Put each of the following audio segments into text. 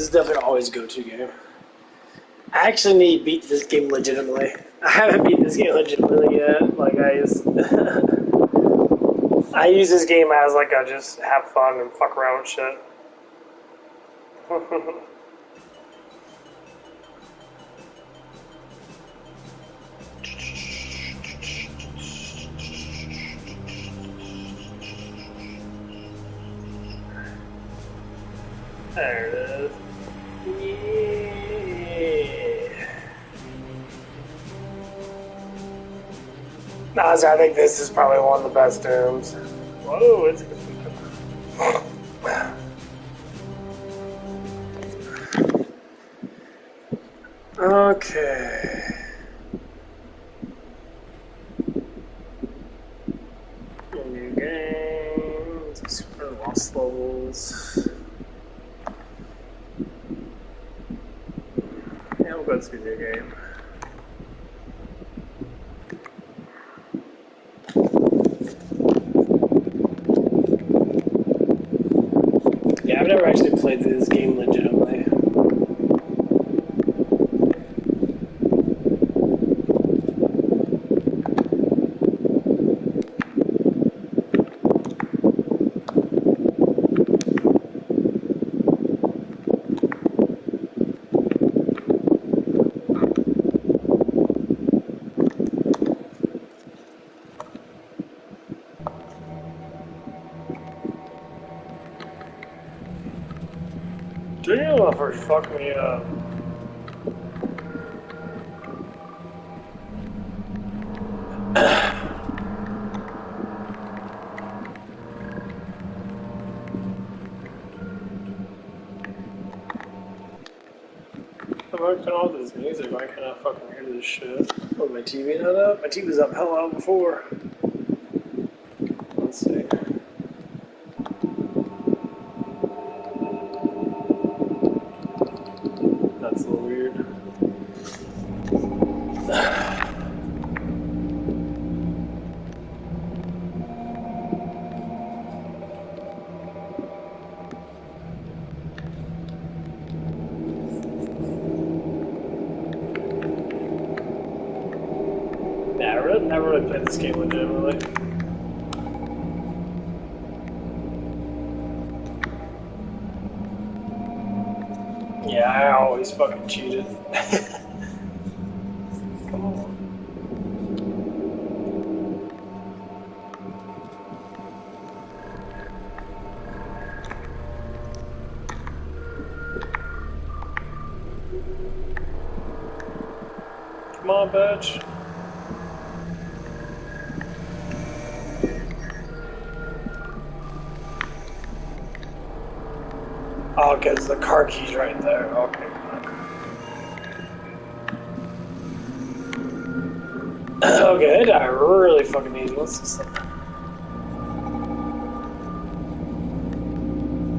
is definitely always a go-to game. I actually need to beat this game legitimately. I haven't beat this game legitimately yet. Like I use this game as like I just have fun and fuck around with shit. There it is. Yeah. I think this is probably one of the best Dooms. Whoa, it's okay. New games, super lost levels. Yeah, we'll go to the new game. Yeah, I've never actually played this game legitimately. Dream offers fuck me up. I'm working all this music, I cannot fucking hear this shit. Oh, my TV not up? My TV's up hell out before. Let's see. That's a little weird. Yeah, I've never really played this game legitimately. Yeah, I always fucking cheated. Come on. Come on, bitch. Oh, because the car key's right there. Okay. Okay, that died really fucking easy. What's this thing?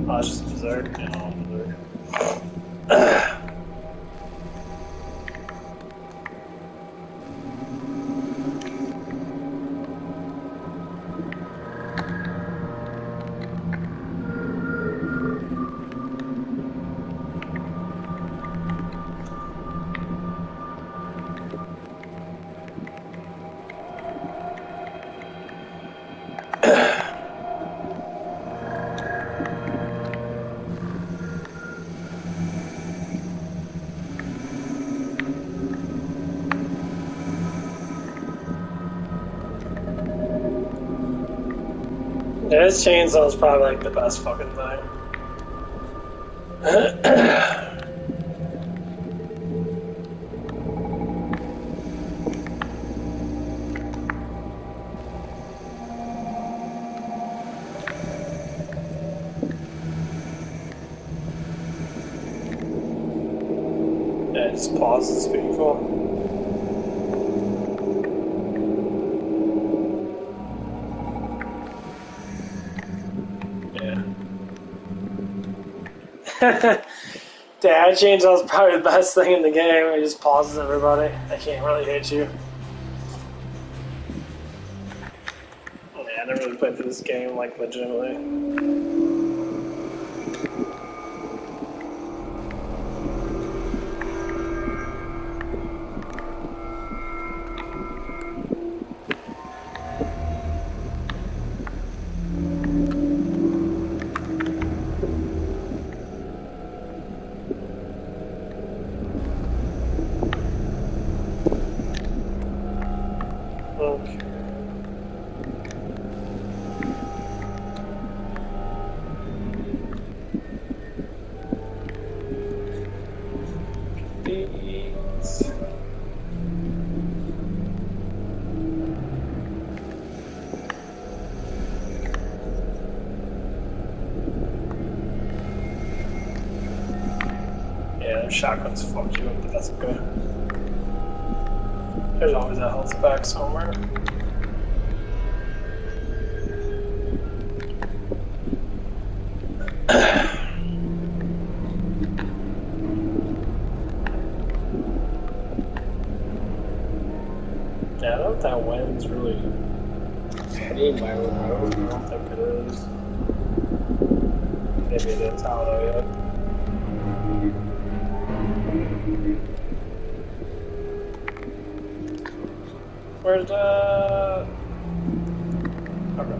Oh, it's just Berserk. Yeah, Berserk. Yeah, this chainsaw is probably like the best fucking thing. Yeah, it just pauses people. Dad chainsaw is probably the best thing in the game. It just pauses everybody. They can't really hit you. Yeah, I never really played through this game like legitimately. Damn, shotguns fuck you up, but that's okay. There's always a health pack somewhere. Yeah, I don't know if that wind's really hitting my remote. I don't think it is. Maybe it is. I don't know yet. Where's the... Okay.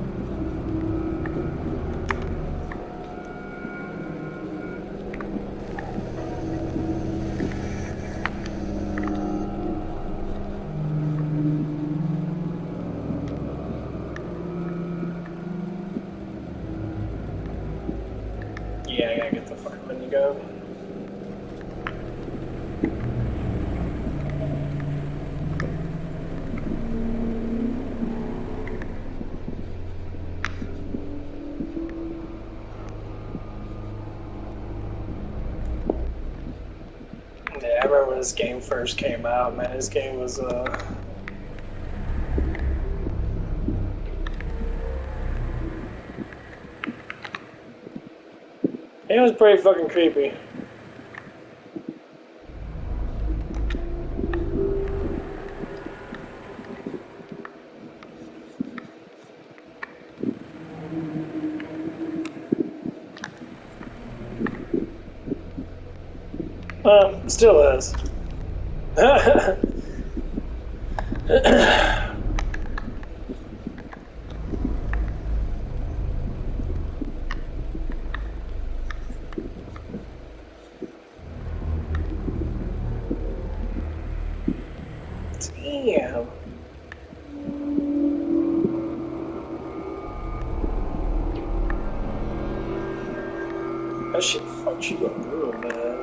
Yeah, I gotta get the fucking minigun. Yeah, I remember when this game first came out, man. This game was, it was pretty fucking creepy. Still is. Damn. That shit fucks you up real bad.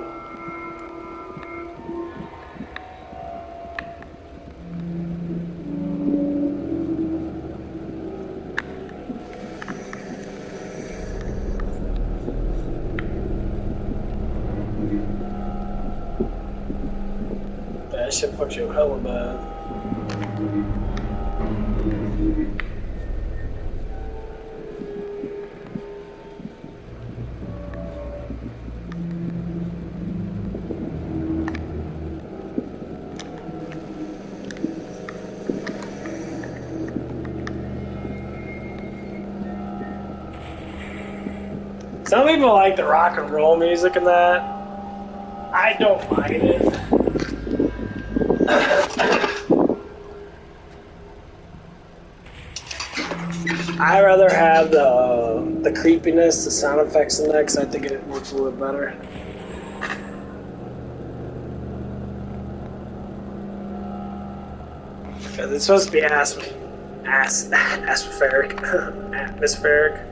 That shit fucks you hella bad. Some people like the rock and roll music and that. I don't mind it. I rather have the creepiness, the sound effects in that, because I think it works a little bit better. Because it's supposed to be atmospheric. Atmospheric.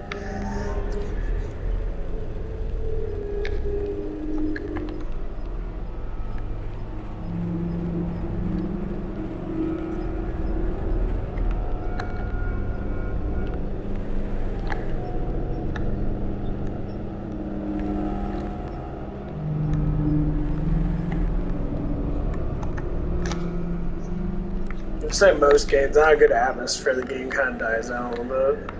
I'd say most games, not a good atmosphere, the game kind of dies out a little bit.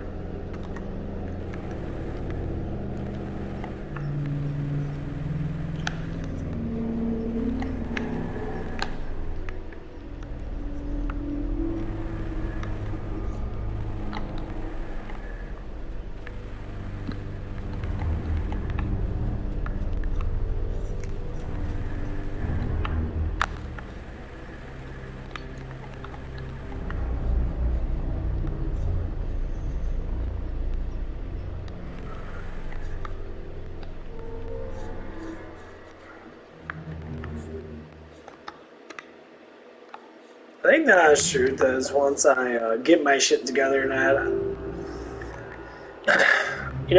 I think the honest truth is once I get my shit together and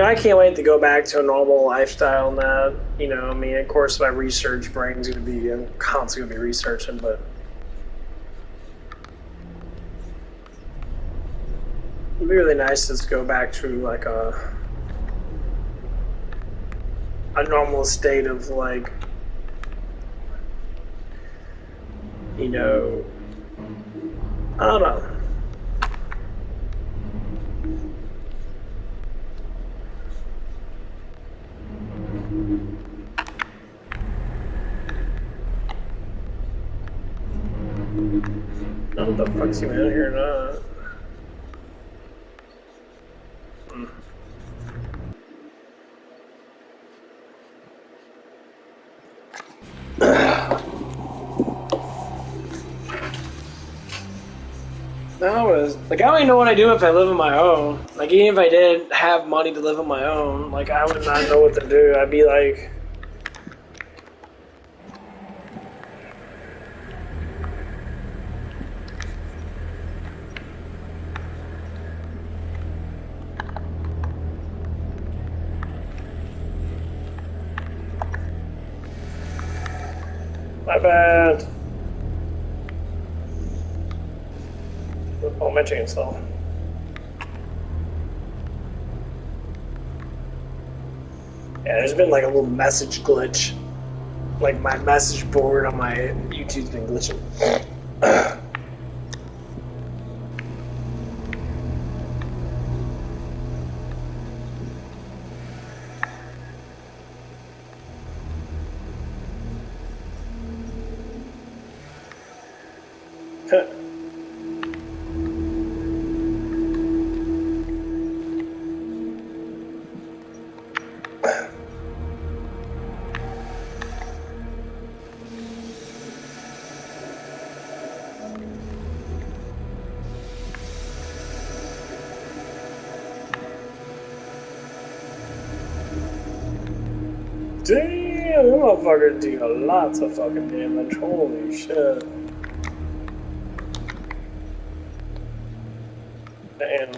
I can't wait to go back to a normal lifestyle and that. I mean, of course, my research brain's going to be constantly going to be researching, but it'd be really nice to just go back to like a normal state of like you know, I don't know. I don't know what the fuck's even in here or not. No, like I don't even know what I do if I live on my own. Like even if I did have money to live on my own, like I would not know what to do. I'd be like, my bad. Oh, my chainsaw. Yeah, there's been like a little message glitch. Like my message board on my YouTube's been glitching. Damn, that motherfucker do lots of fucking damage. Holy shit. Damn.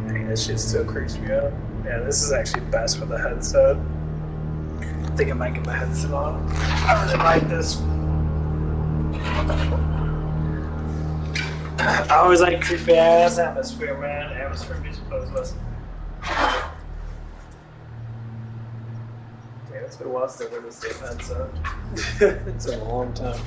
Dang, this shit still creeps me out. Yeah, this is actually best with a headset. I think I might get my headset on. I really like this. I always like creepy ass atmosphere, man. Atmosphere music plays listen. Yeah, it's been a while since I wear the same headset. It's been a long time.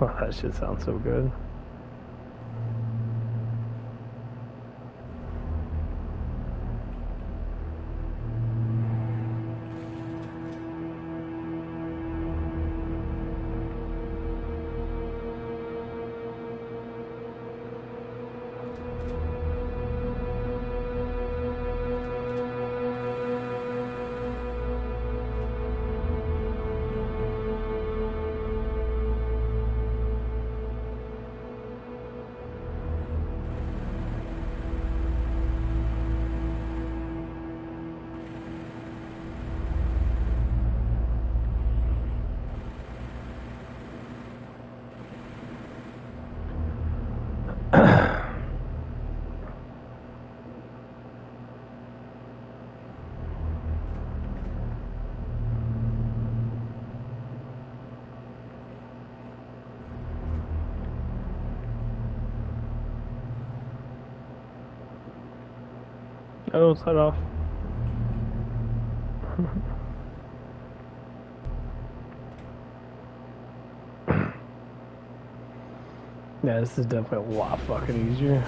Oh, that shit sounds so good. Oh, set off. Yeah, this is definitely a lot fucking easier.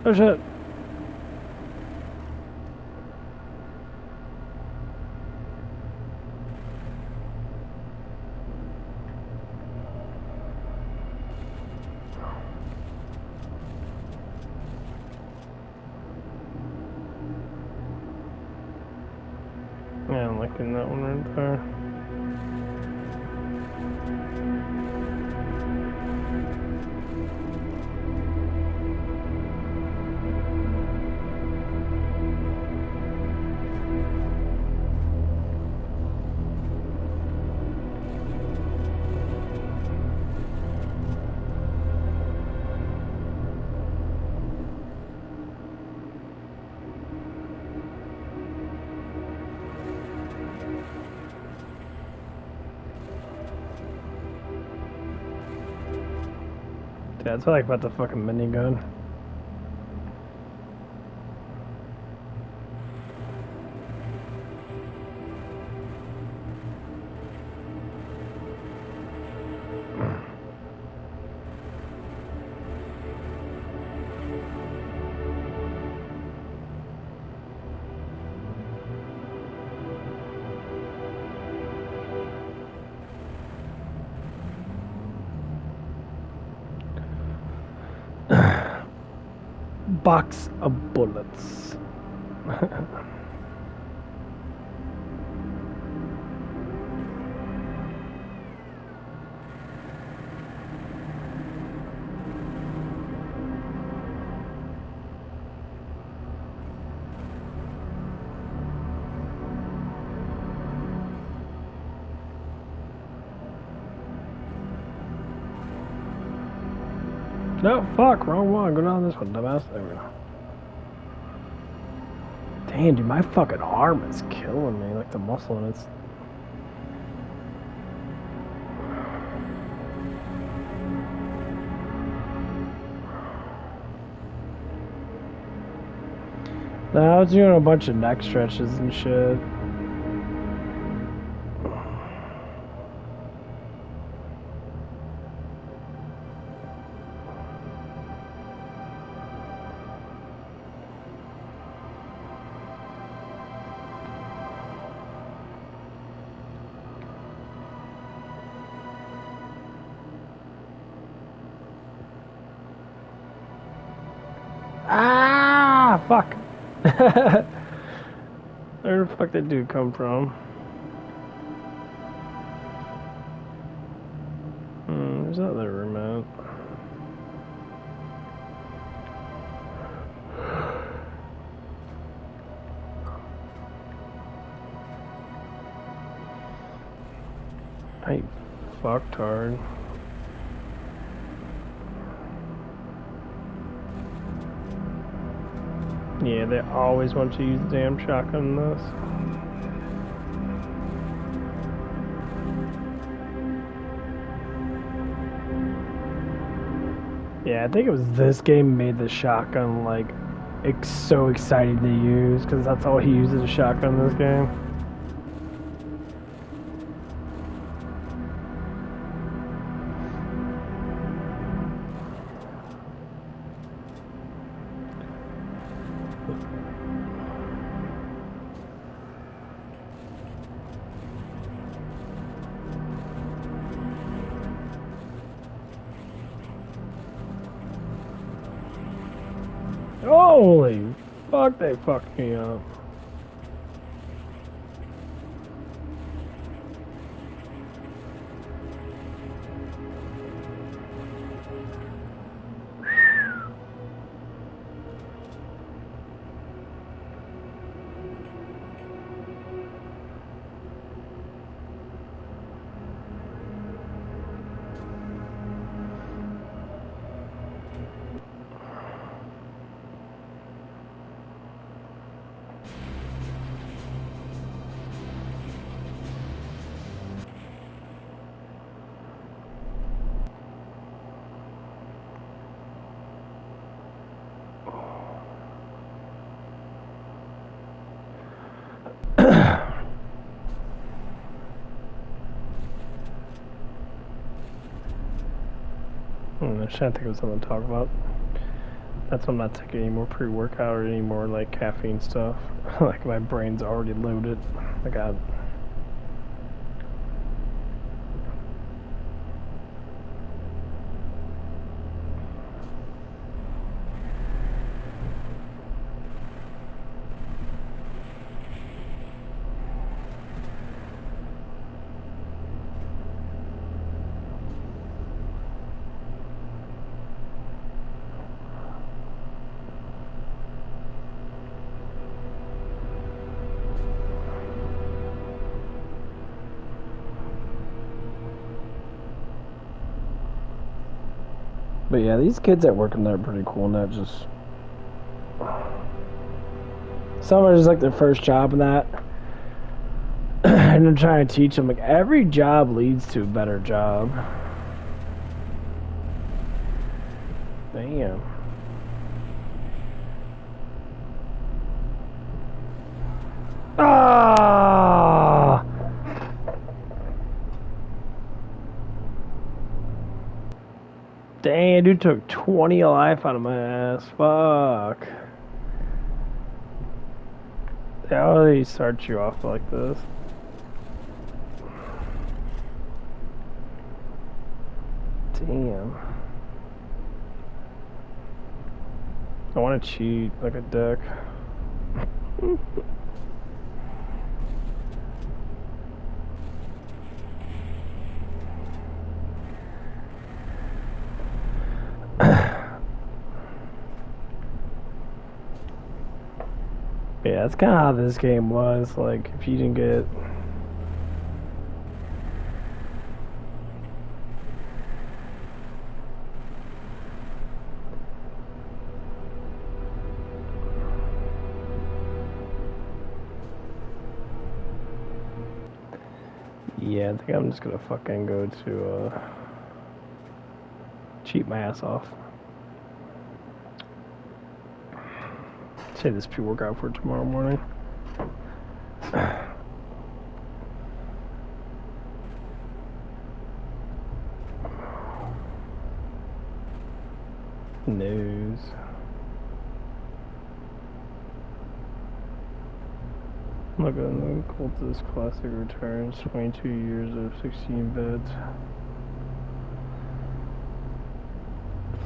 Oh shit. Yeah, I'm liking that one right there. Yeah, it's like about the fucking minigun. Box of bullets. No, fuck, wrong one. Go down this one, dumbass. There we go. Damn, dude, my fucking arm is killing me. Like the muscle in it's. Nah, I was doing a bunch of neck stretches and shit. Ah, fuck. Where the fuck that dude come from? Where's that other room at? Hey, fucktard. Yeah, they always want to use the damn shotgun in this. Yeah, I think it was this game made the shotgun like so exciting to use because that's all he uses a shotgun in this game. Holy fuck, they fucked me up. I think it was something to talk about. That's why I'm not taking any more pre-workout or any more like caffeine stuff. Like my brain's already loaded. I got. But yeah, these kids that work in there are pretty cool. Not just some are just like their first job and that, and I'm trying to teach them like every job leads to a better job. Damn. Ah! Dang, dude took 20 life out of my ass. Fuck. How do they start you off like this? Damn. I want to cheat like a dick. Yeah, that's kind of how this game was. Like, if you didn't get... Yeah, I think I'm just gonna fucking go to, cheat my ass off. Save this pre-workout for tomorrow morning. News. Look at the Cultist Classic returns. 22 years of 16 beds.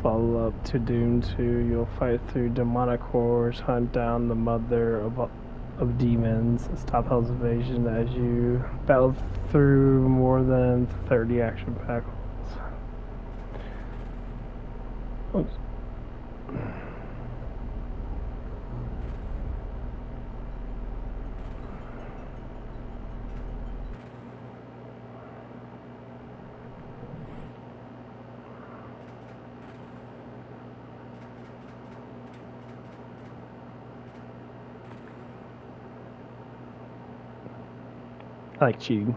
Follow up to Doom 2. You'll fight through demonic horrors, hunt down the mother of demons, stop Hell's invasion as you battle through more than 30 action-packed levels. I like cheating.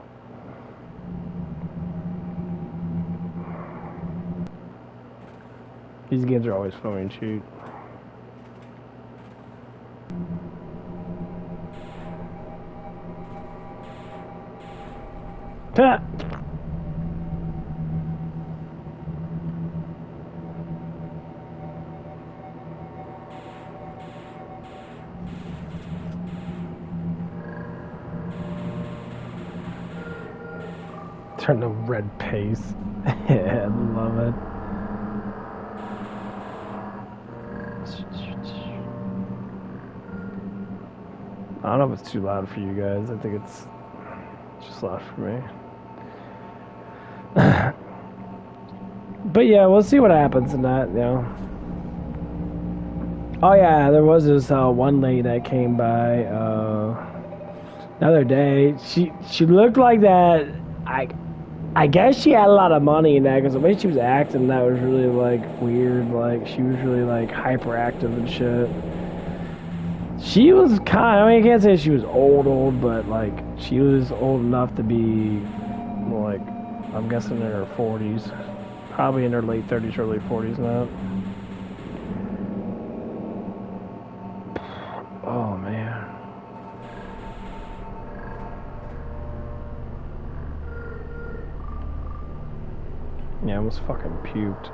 These games are always fun and cheat. Ha! Turn to red paste. Yeah, I love it. I don't know if it's too loud for you guys. I think it's just loud for me. But yeah, we'll see what happens in that, you know. Oh yeah, there was this one lady that came by the other day. She looked like that. I guess she had a lot of money in that because the way she was acting, that was really like weird. Like she was really like hyperactive and shit. She was kind. I mean, I can't say she was old, but like she was old enough to be like, I'm guessing in her 40s, probably in her late 30s, early 40s now. Oh man. Yeah, I almost fucking puked.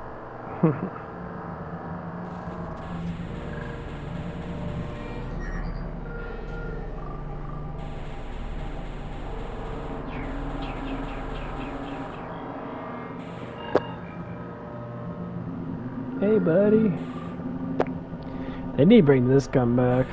Hey, buddy. They need to bring this gun back.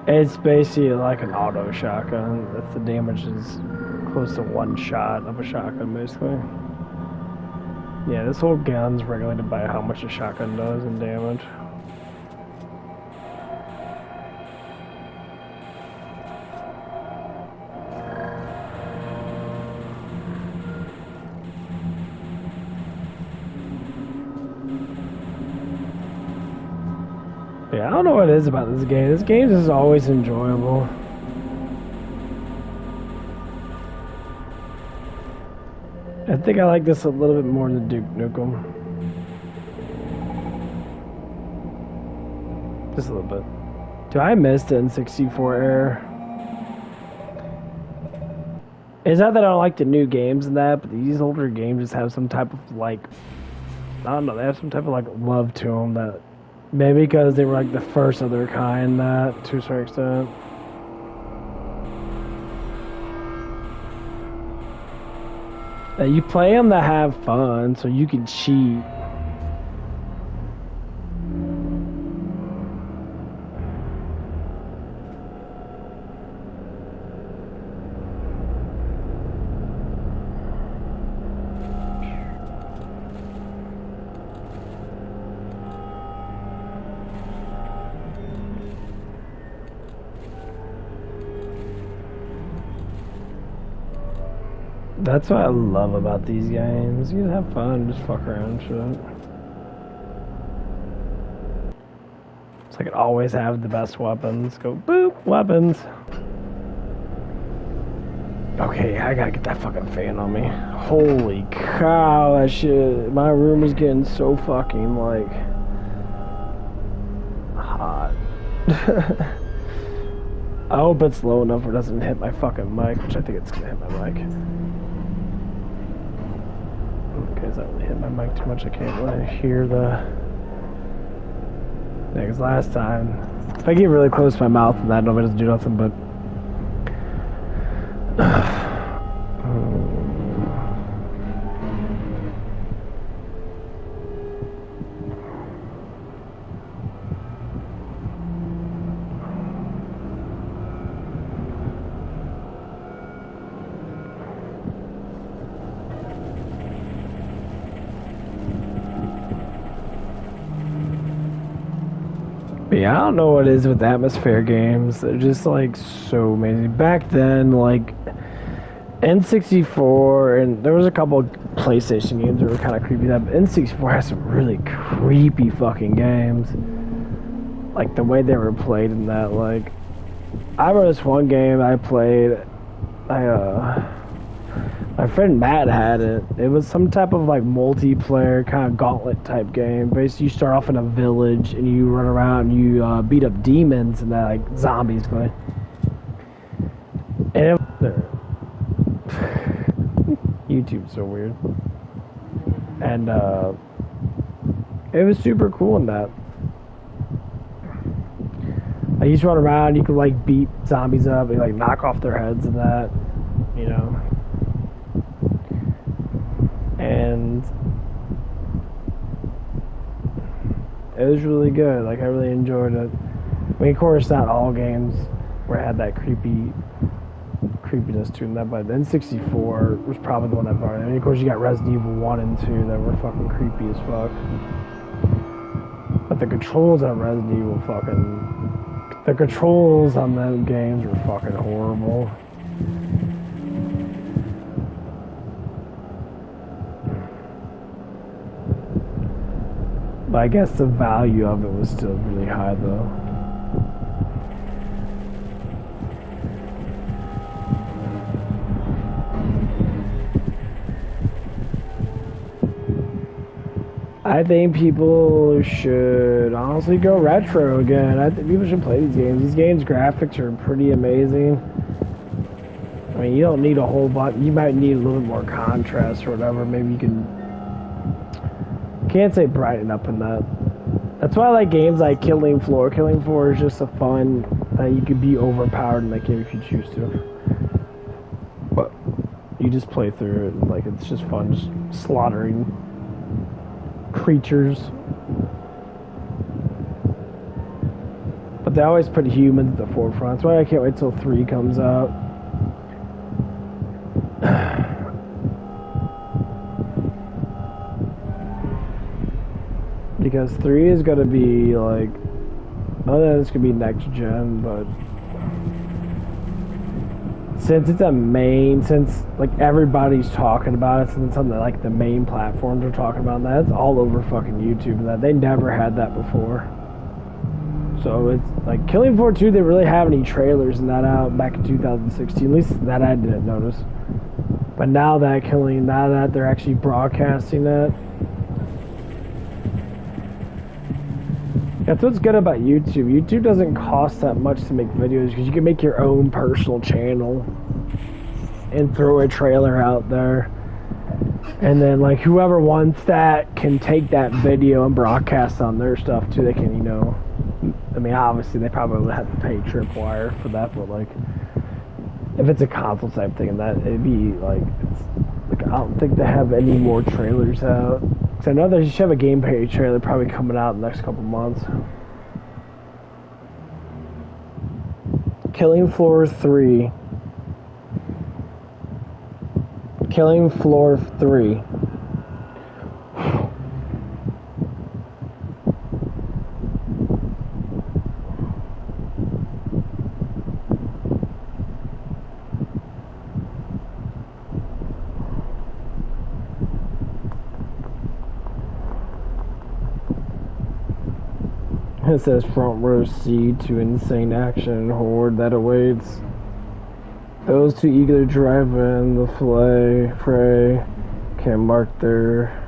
It's basically like an auto shotgun. That's the damage is close to one shot of a shotgun, basically. Yeah, this whole gun's regulated by how much a shotgun does in damage. Yeah, I don't know what it is about this game. This game is always enjoyable. I think I like this a little bit more than Duke Nukem. Just a little bit. Do I miss the N64 era? It's not that I don't like the new games and that, but these older games just have some type of like, I don't know, they have some type of like love to them that maybe because they were like the first of their kind, that to a certain extent. You play them to have fun, so you can cheat. That's what I love about these games. You can have fun, just fuck around and shit. It's like it always have the best weapons. Go boop, weapons. Okay, I gotta get that fucking fan on me. Holy cow, that shit. My room is getting so fucking like hot. I hope it's low enough where it doesn't hit my fucking mic, which I think it's gonna hit my mic. Okay, it's not really hitting my mic too much. I can't really hear the. Yeah, because last time, if I get really close to my mouth and that, nobody doesn't do nothing but. Yeah, I don't know what it is with atmosphere games. They're just like so amazing. Back then, like N64, and there was a couple of PlayStation games that were kind of creepy. That N64 has some really creepy fucking games. Like the way they were played in that. Like, I remember this one game I played. My friend Matt had it. It was some type of like multiplayer kind of gauntlet type game. Basically, you start off in a village and you run around and you beat up demons and like zombies. But and YouTube's so weird. And it was super cool in that. Like, you just run around, you could like beat zombies up and like knock off their heads and that, you know. And it was really good. Like, I really enjoyed it. I mean, of course, not all games where it had that creepiness to them, but N64 was probably the one that brought it. I mean, of course, you got Resident Evil 1 and 2 that were fucking creepy as fuck. But the controls on Resident Evil the controls on those games were fucking horrible. But I guess the value of it was still really high, though. I think people should honestly go retro again. I think people should play these games. These games' graphics are pretty amazing. I mean, you don't need a whole bunch. You might need a little bit more contrast or whatever. Maybe you can. Can't say brighten up in that. That's why I like games like Killing Floor. Killing Floor is just a fun that you could be overpowered in that game if you choose to. But you just play through it and like it's just fun, just slaughtering creatures. But they always put humans at the forefront. That's why I can't wait till 3 comes out. Because 3 is gonna be like, other than it's gonna be next gen, but since it's since like everybody's talking about it, since it's on the, like the main platforms are talking about that, it's all over fucking YouTube and that they never had that before. So it's like Killing Floor 2, they really have any trailers in that out back in 2016, at least that I didn't notice. But now that they're actually broadcasting that. That's what's good about YouTube. YouTube doesn't cost that much to make videos because you can make your own personal channel and throw a trailer out there. And then, like, whoever wants that can take that video and broadcast on their stuff too. They can, I mean, obviously they probably would have to pay Tripwire for that, but like, if it's a console type thing, that it'd be like, I don't think they have any more trailers out. Cause I know they should have a gameplay trailer probably coming out in the next couple months. Killing Floor 3. Killing Floor 3. It says front row seat to insane action and horde that awaits. Those too eager to drive in the fray can mark their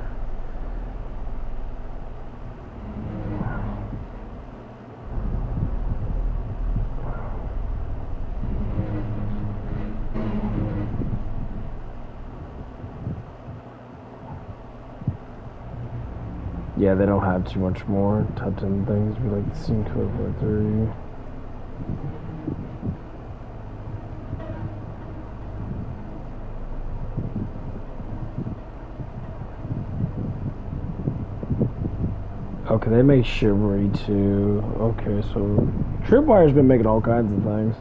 yeah, they don't have too much more touching things. We like to see Code 3. Okay, they make Chivalry too. Okay, so Tripwire's been making all kinds of things.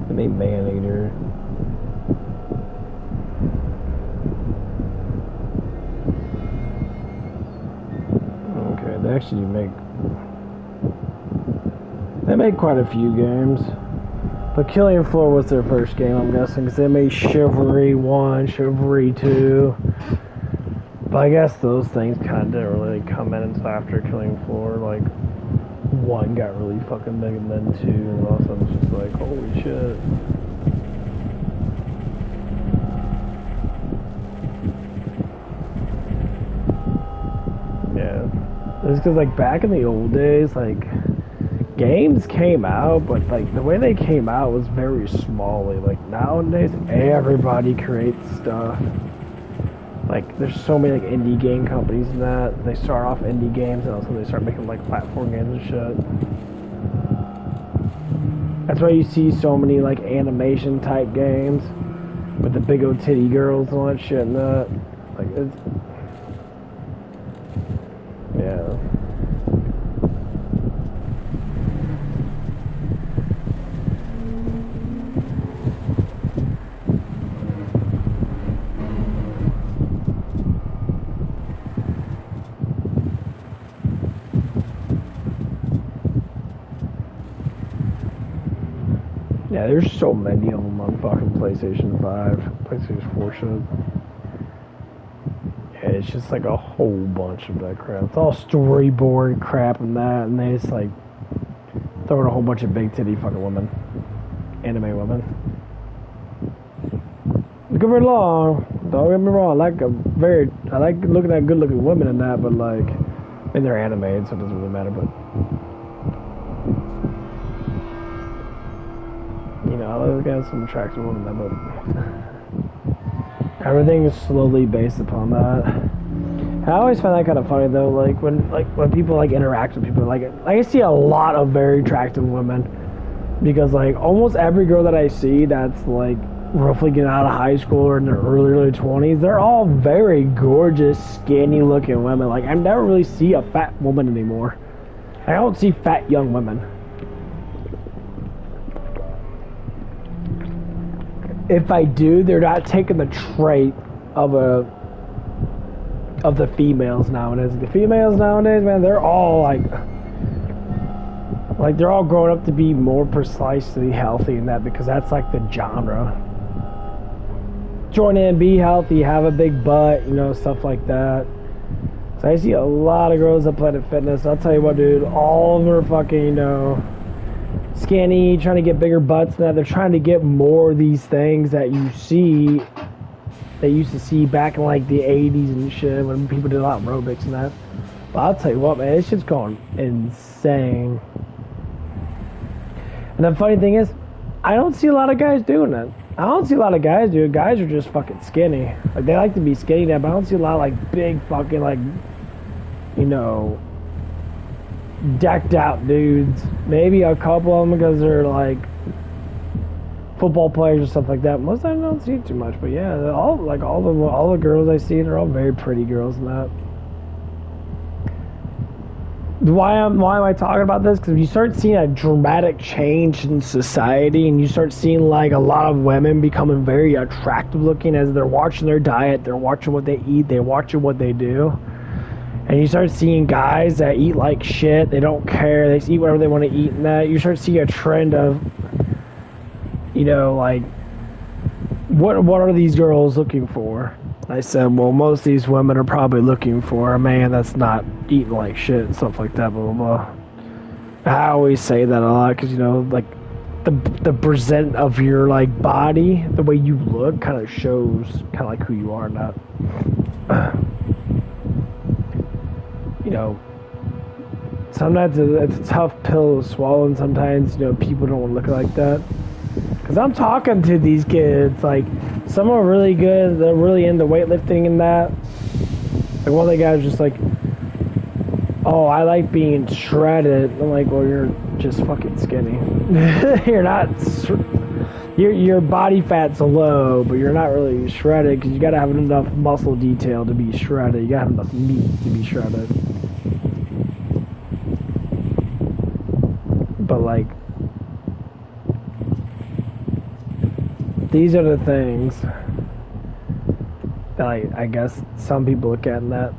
They made Maneater. Okay, they actually make quite a few games. But Killing Floor was their first game, I'm guessing, because they made Chivalry 1, Chivalry 2. But I guess those things kind of didn't really come in until after Killing Floor. Like, 1 got really fucking big, and then 2, and all of a sudden it's just like, holy shit. Yeah. It's because, like, back in the old days, like, games came out, but like the way they came out was very smally. Like nowadays, everybody creates stuff. Like there's so many like indie game companies and that they start off indie games and also they start making like platform games and shit. That's why you see so many like animation type games with the big old titty girls and all that shit and that. Like it's yeah. Yeah, there's so many of them on fucking PlayStation 5, PlayStation 4 shit. It's just like a whole bunch of that crap. It's all storyboard crap and that, and they just like throw in a whole bunch of big titty fucking women, anime women. Don't get me wrong. Don't get me wrong. I like looking at good looking women in that, but like, I mean they're animated, so it doesn't really matter. But you know, I look at some attractive women in that, but everything is slowly based upon that. I always find that kind of funny though, like when people like interact with people, like I see a lot of very attractive women, because like almost every girl that I see that's like roughly getting out of high school or in their early 20s, they're all very gorgeous, skinny looking women. Like I never really see a fat woman anymore. I don't see fat young women. If I do, they're not taking the trait of the females nowadays. The females nowadays, man, they're all like they're all growing up to be more precisely healthy in that, because that's like the genre. Join in, be healthy, have a big butt, you know, stuff like that. So I see a lot of girls at Planet Fitness. I'll tell you what, dude, all of them are fucking, you know, skinny, trying to get bigger butts. Now they're trying to get more of these things that you see, they used to see back in like the 80s and shit, when people did a lot of aerobics and that. But I'll tell you what, man, this shit's going insane. And the funny thing is, I don't see a lot of guys doing it. I don't see a lot of guys do it. Guys are just fucking skinny. Like, they like to be skinny now, but I don't see a lot of like big fucking, like, you know, decked out dudes. Maybe a couple of them because they're like football players or stuff like that. Most of them don't see it too much, but yeah, all the girls I see, they're all very pretty girls and that. Why am I talking about this? Because you start seeing a dramatic change in society, and you start seeing like a lot of women becoming very attractive looking as they're watching their diet, they're watching what they eat, they're watching what they do. And you start seeing guys that eat like shit, they don't care, they eat whatever they want to eat, and that you start seeing a trend of, you know, like, what are these girls looking for? I said, well, most of these women are probably looking for a man that's not eating like shit and stuff like that, blah, blah, blah. I always say that a lot because, you know, like, the present of your, like, body, the way you look kind of shows kind of like who you are, not, you know, sometimes it's a tough pill to swallow, and sometimes, you know, people don't want to look like that. Because I'm talking to these kids, like, some are really good, they're really into weightlifting and that. Like, one of the guys was just like, oh, I like being shredded. I'm like, well, you're just fucking skinny. You're not, your body fat's low, but you're not really shredded, because you gotta have enough muscle detail to be shredded. You gotta have enough meat to be shredded. But, like, these are the things that I guess some people look at in that.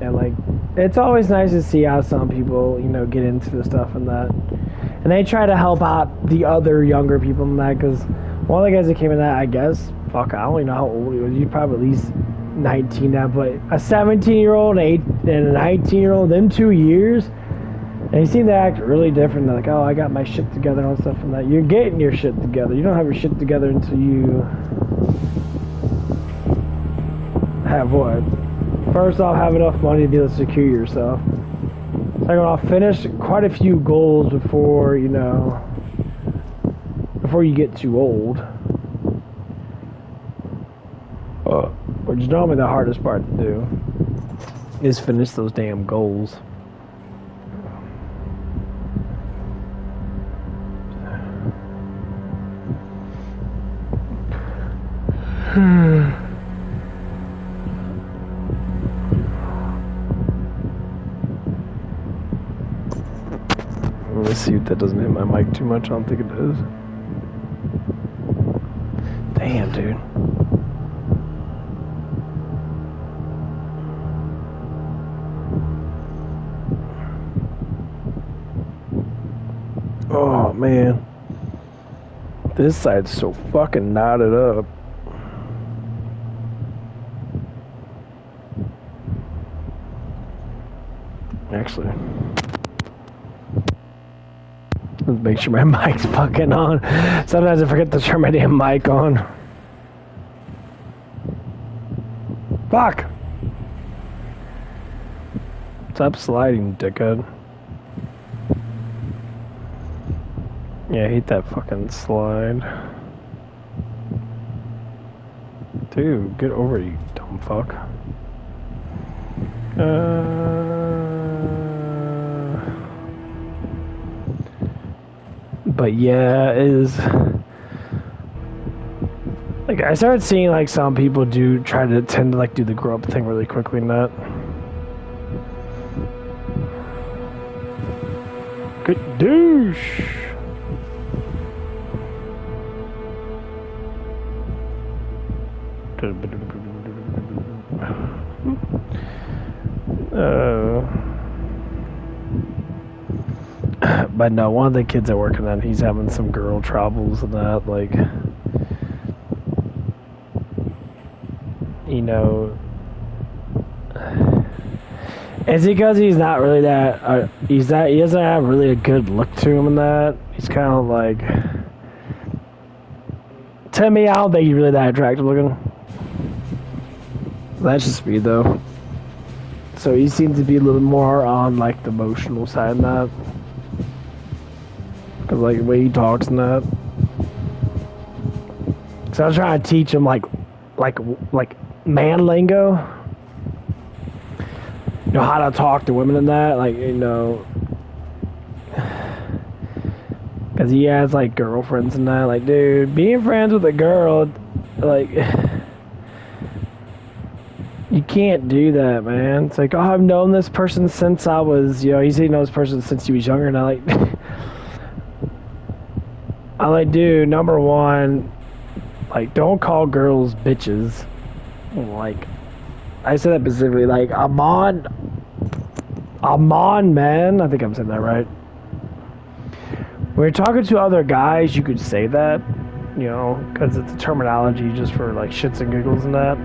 And, like, it's always nice to see how some people, you know, get into the stuff and that. And they try to help out the other younger people in that, because one of the guys that came in that, I guess, fuck, I don't even know how old he was. He's probably at least 19 now, but a 17-year-old and a 19-year-old, them 2 years. And he seemed to act really different. They're like, oh, I got my shit together and all stuff and that. You're getting your shit together. You don't have your shit together until you have what? First off, have enough money to be able to secure yourself. Second off, finish quite a few goals before, you know, before you get too old. Which is normally the hardest part to do, is finish those damn goals. Let's see if that doesn't hit my mic too much. I don't think it does. Damn, dude. Oh, man. This side's so fucking knotted up. actually. Let's make sure my mic's fucking on. Sometimes I forget to turn my damn mic on. Fuck! Stop sliding, dickhead. Yeah, I hate that fucking slide. Dude, get over it, you dumb fuck. But yeah, it is... Like, I started seeing, like, some people try to tend to, like, do the grow up thing really quickly in that. Good douche! But no, one of the kids I working on, he's having some girl troubles and that, like, you know, it's because he's not really that, he doesn't have really a good look to him and that. He's kind of like, to me, I don't think he's really that attractive looking. That's just me though. So he seems to be a little more on like the emotional side of that. Cause like the way he talks and that. So I was trying to teach him like man lingo. You know, how to talk to women and that, like, you know. Cause he has like girlfriends and that, like, dude, being friends with a girl, like, you can't do that, man. It's like, oh, I've known this person since I was, you know, he said he knows this person since he was younger, and I'm like, dude, number one, like, don't call girls bitches. Like, I said that specifically, like, Amon, man, I think I'm saying that right. When you're talking to other guys, you could say that, you know, because it's a terminology just for, like, shits and giggles and that.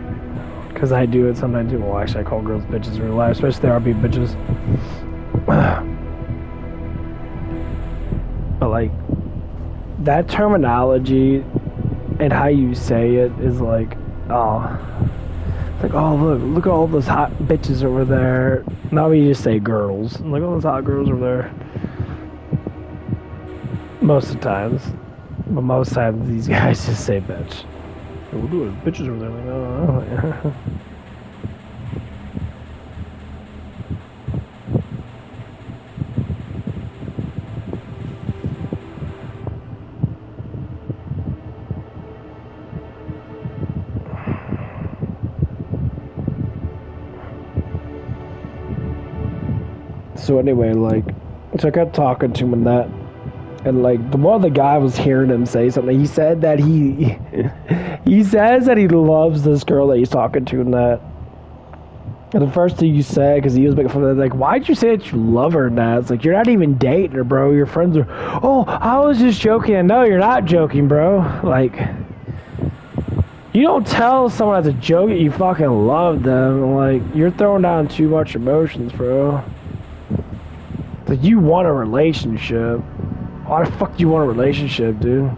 Because I do it sometimes too. Well, actually, I call girls bitches in real life, especially they are being bitches. But, like, that terminology and how you say it is like, oh, it's like, oh, look at all those hot bitches over there. Now we just say girls. Look at all those hot girls over there. Most of the times. But most times these guys just say bitch. We'll do it. Bitches over there. Like, oh. So anyway, like, so I kept talking to him and that. And like, the more the guy was hearing him say something, he said that he says that he loves this girl that he's talking to and that. And the first thing you said, because he was making fun of that, like, why'd you say that you love her and that? It's like, you're not even dating her, bro. Your friends are, oh, I was just joking. No, you're not joking, bro. Like, you don't tell someone that's a joke that you fucking love them. Like, you're throwing down too much emotions, bro. Like, you want a relationship. Why the fuck do you want a relationship, dude?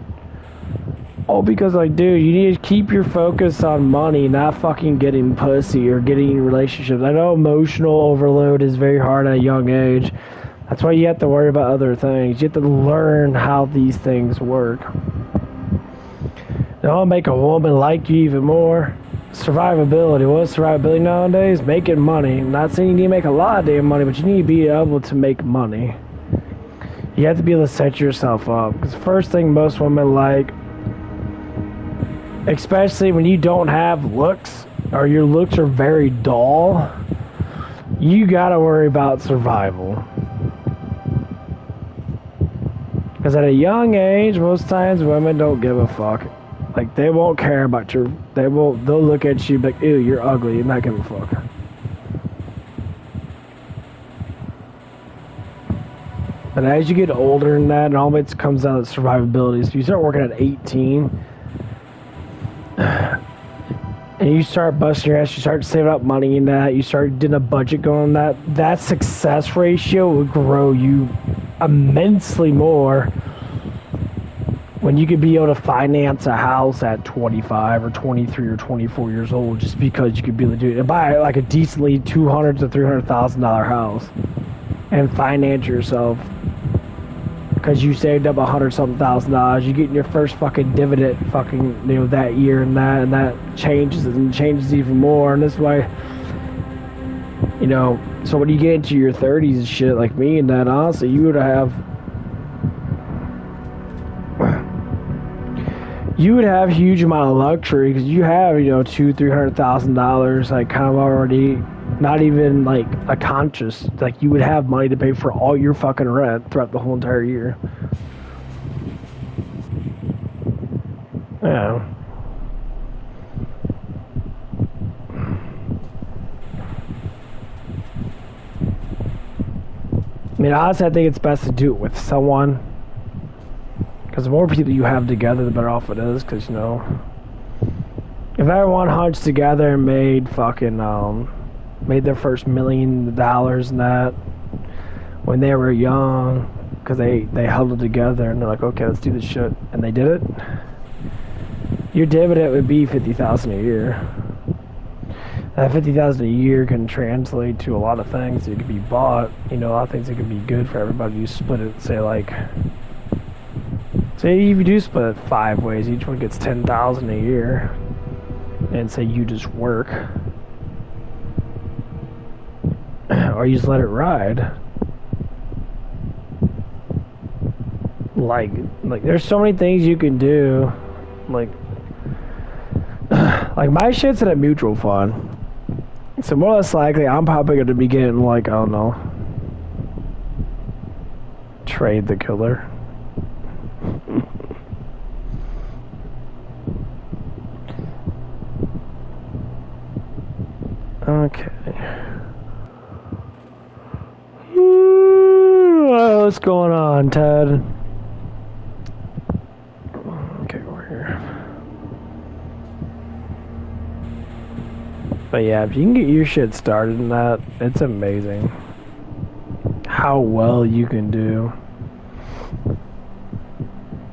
Oh, because, like, dude, you need to keep your focus on money, not fucking getting pussy or getting relationships. I know emotional overload is very hard at a young age. That's why you have to worry about other things. You have to learn how these things work. That'll make a woman like you even more. Survivability. What's survivability nowadays? Making money. I'm not saying you need to make a lot of damn money, but you need to be able to make money. You have to be able to set yourself up. Because the first thing most women like, especially when you don't have looks, or your looks are very dull, you gotta worry about survival. Because at a young age, most times women don't give a fuck. Like, they won't care about your, they'll look at you like, ew, you're ugly, and not give a fuck. And as you get older and that, and all of it comes down to survivability. So you start working at 18, and and you start busting your ass, you start saving up money in that, you start doing a budget going on that success ratio will grow you immensely more when you could be able to finance a house at 25 or 23 or 24 years old just because you could be able to do it and buy like a decently $200,000 to $300,000 house and finance yourself because you saved up $100,000. You get your first fucking dividend that year and that changes even more. And that's why, so when you get into your 30s and shit like me and that, honestly, you would have huge amount of luxury because you have $200,000-$300,000 like kind of already not even like a conscious, like you would have money to pay for all your fucking rent throughout the whole entire year. Yeah. I mean, honestly, I think it's best to do it with someone. Because the more people you have together, the better off it is. Because, if everyone hunched together and made their first $1 million and that when they were young, because they held it together and they're like, okay, let's do this shit, and they did it, your dividend would be $50,000 a year. That $50,000 a year can translate to a lot of things. It could be bought, a lot of things that could be good for everybody. You split it, say if you do split it 5 ways, each one gets $10,000 a year, and say you just work, or you just let it ride. Like there's so many things you can do. Like my shit's in a mutual fund. So more or less likely, I'm probably going to be getting I don't know, Trade the Killer. Okay. What's going on, Ted? Okay, we're here. But yeah, if you can get your shit started in that, it's amazing how well you can do.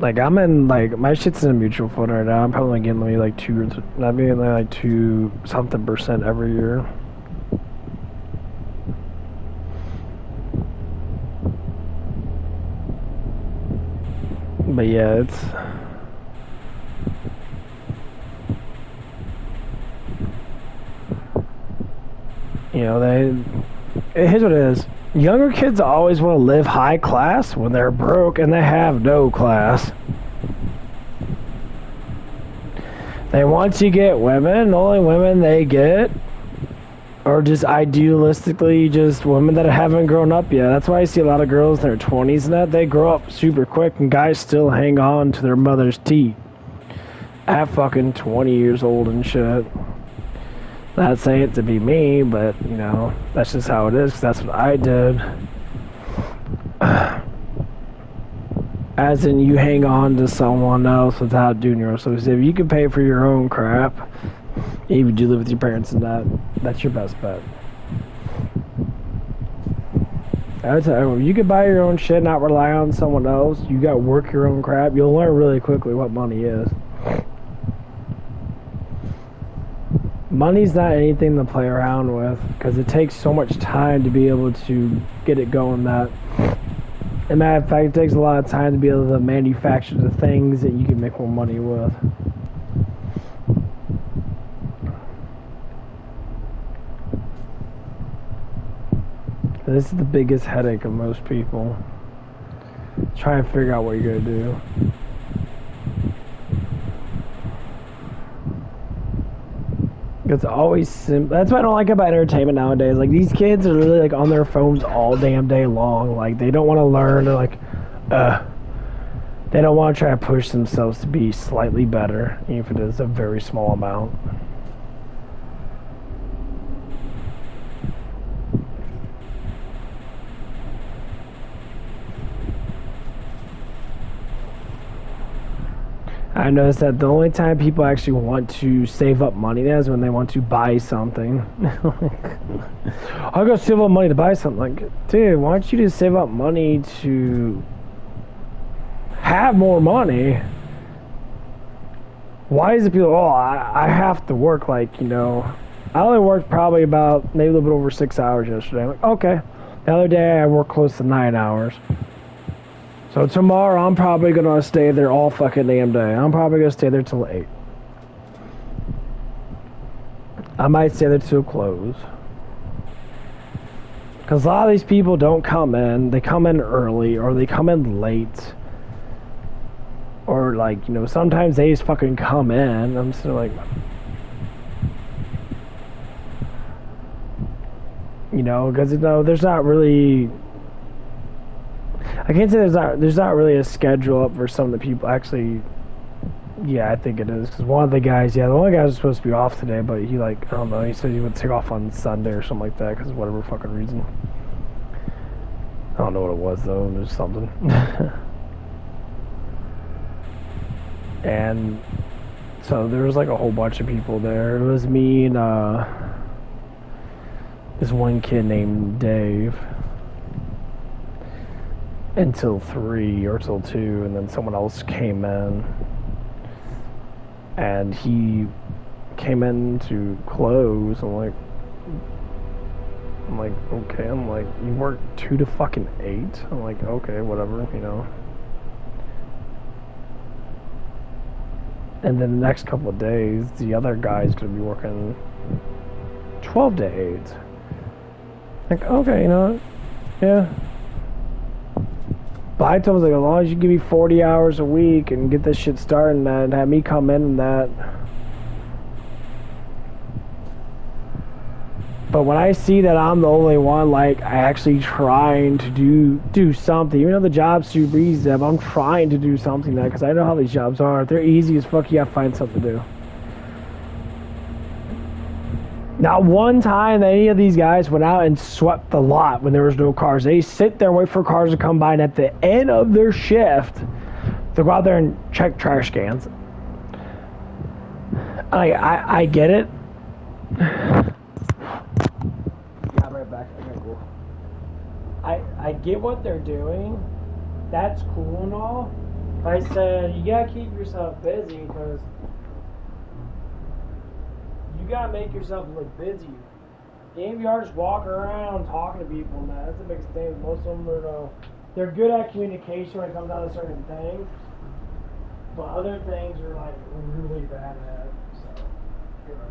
I'm in my shit's in a mutual fund right now. I'm probably getting maybe 2 something percent every year. But yeah, it's here's what it is. Younger kids always want to live high class when they're broke and they have no class. They want to get women, the only women they get are just idealistically just women that haven't grown up yet. That's why I see a lot of girls in their 20s and that they grow up super quick and guys still hang on to their mother's teeth at fucking 20 years old and shit. Not saying it to be me, but that's just how it is, 'cause that's what I did. As in, you hang on to someone else without doing your own. So if you can pay for your own crap, even if you live with your parents and that's your best bet. I would tell you, if you could buy your own shit, not rely on someone else, you got to work your own crap, you'll learn really quickly what money is. Money's not anything to play around with because it takes so much time to be able to get it going that, as a matter of fact, it takes a lot of time to be able to manufacture the things that you can make more money with. This is the biggest headache of most people. Try and figure out what you're going to do. It's always simple. That's what I don't like about entertainment nowadays. These kids are really on their phones all damn day long. They don't want to learn. They're they don't want to try to push themselves to be slightly better, even if it is a very small amount. I noticed that the only time people actually want to save up money now is when they want to buy something. I'll go save up money to buy something. Like, dude, why don't you just save up money to have more money? Why is it people, oh, I have to work, like, you know, I only worked probably about maybe a little bit over 6 hours yesterday. I'm like, okay. The other day I worked close to 9 hours. So tomorrow I'm probably going to stay there all fucking damn day. I'm probably going to stay there till 8. I might stay there till close. Because a lot of these people don't come in. They come in early or they come in late. Or like, you know, sometimes they just fucking come in. I'm still like... You know, because, you know, there's not really... I can't say there's not really a schedule up for some of the people. Actually, yeah, I think it is. Because one of the guys, the one guy was supposed to be off today, but he, like, I don't know, he said he would take off on Sunday or something like that because of whatever fucking reason. I don't know what it was, though. It was something. And so there was, like, a whole bunch of people there. It was me and, this one kid named Dave. Until 3 or till 2, and then someone else came in, and he came in to close. I'm like, okay. I'm like, you work 2 to fucking 8. I'm like, okay, whatever, you know. And then the next couple of days, the other guy's gonna be working 12 to 8. Like, okay, you know, yeah. But I told him, like, as long as you give me 40 hours a week and get this shit started and that, and have me come in and that. But when I see that I'm the only one, like, actually trying to do something, even though the job's super easy, I'm trying to do something because I know how these jobs are. If they're easy as fuck, you gotta find something to do. Not one time that any of these guys went out and swept the lot when there was no cars. They sit there and wait for cars to come by, and at the end of their shift, they go out there and check trash cans. I get it. Yeah, I'm right back. Okay, cool. I get what they're doing. That's cool and all. I said, you gotta keep yourself busy because you gotta make yourself look busy. Even if you are just walking around talking to people, and that's the biggest thing. Most of them are, they're good at communication when it comes down to certain things, but other things are like really bad at. So, you know.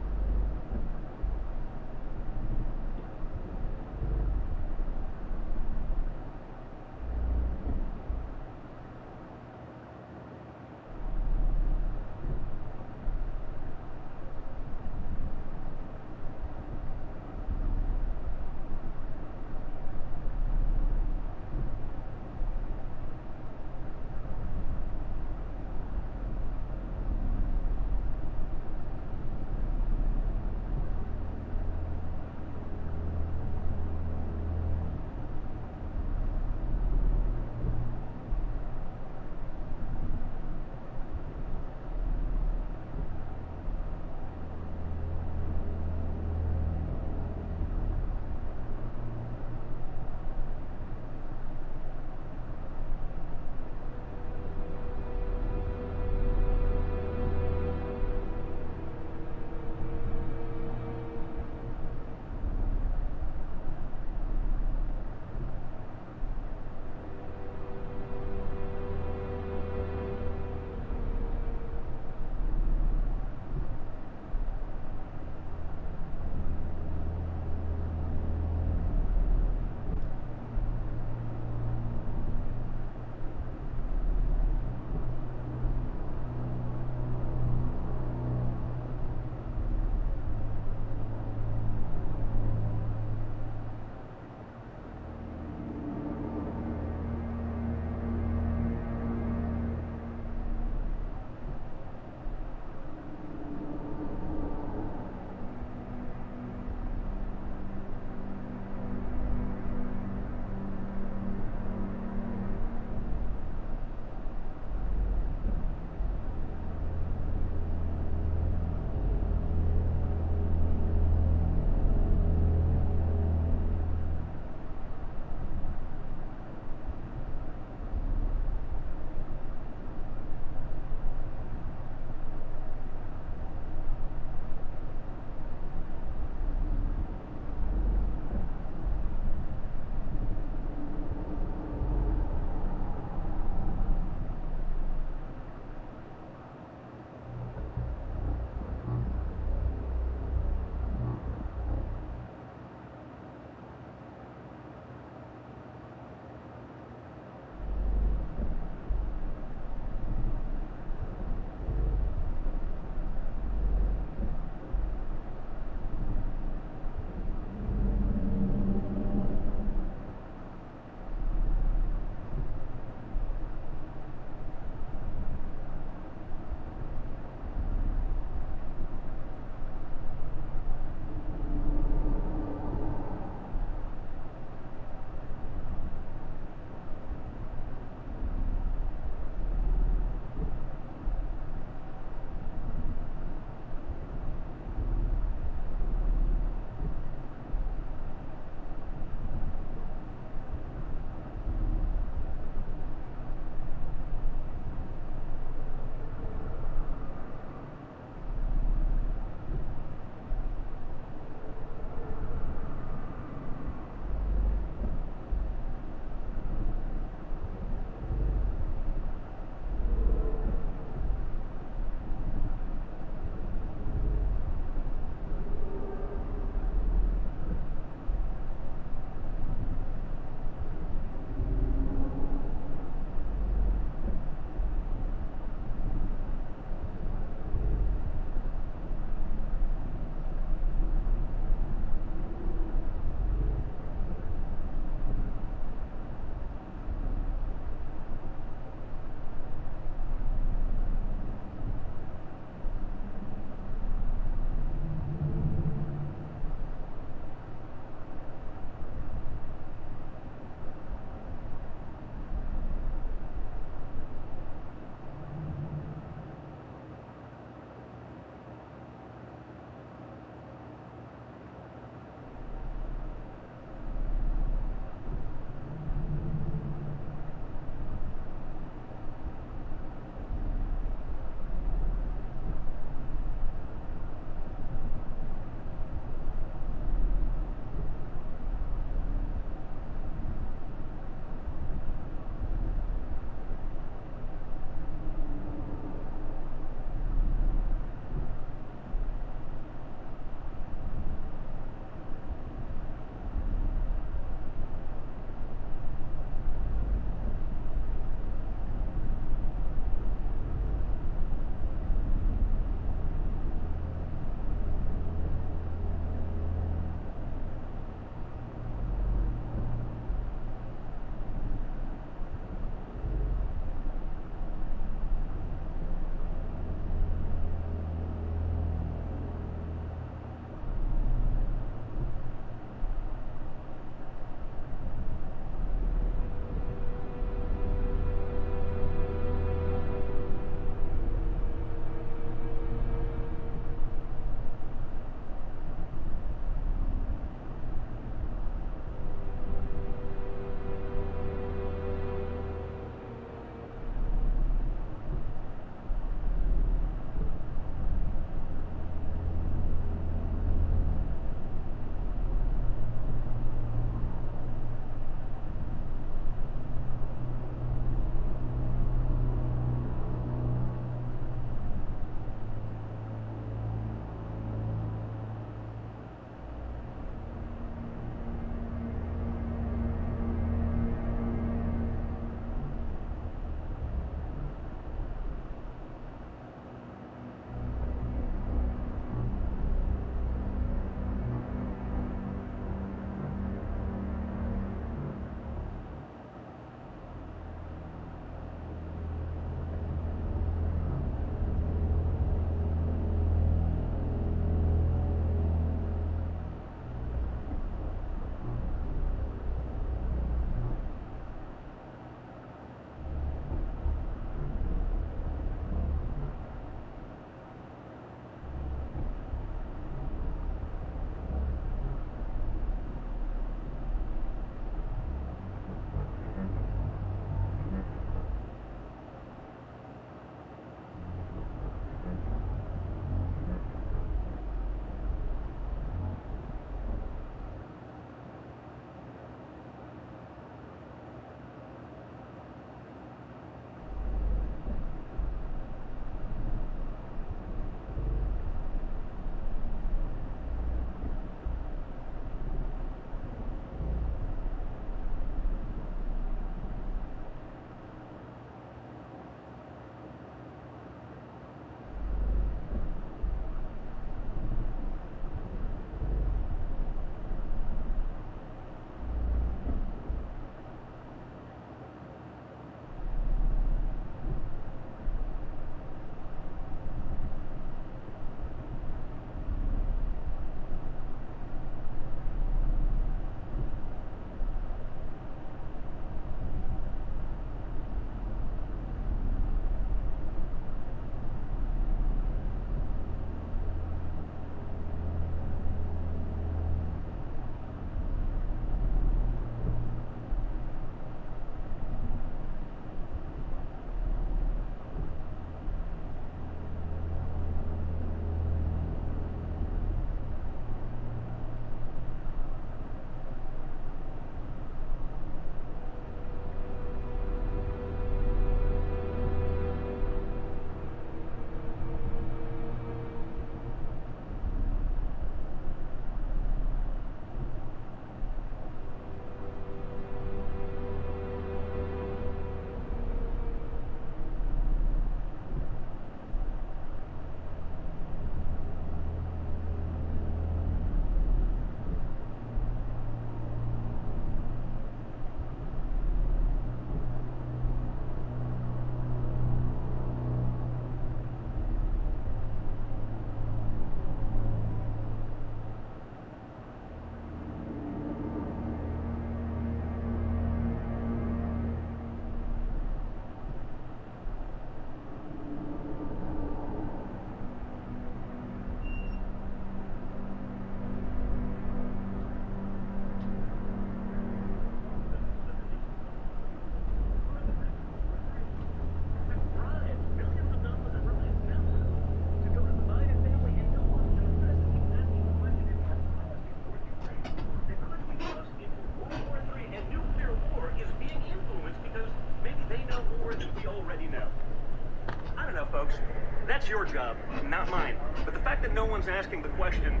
that no one's asking the question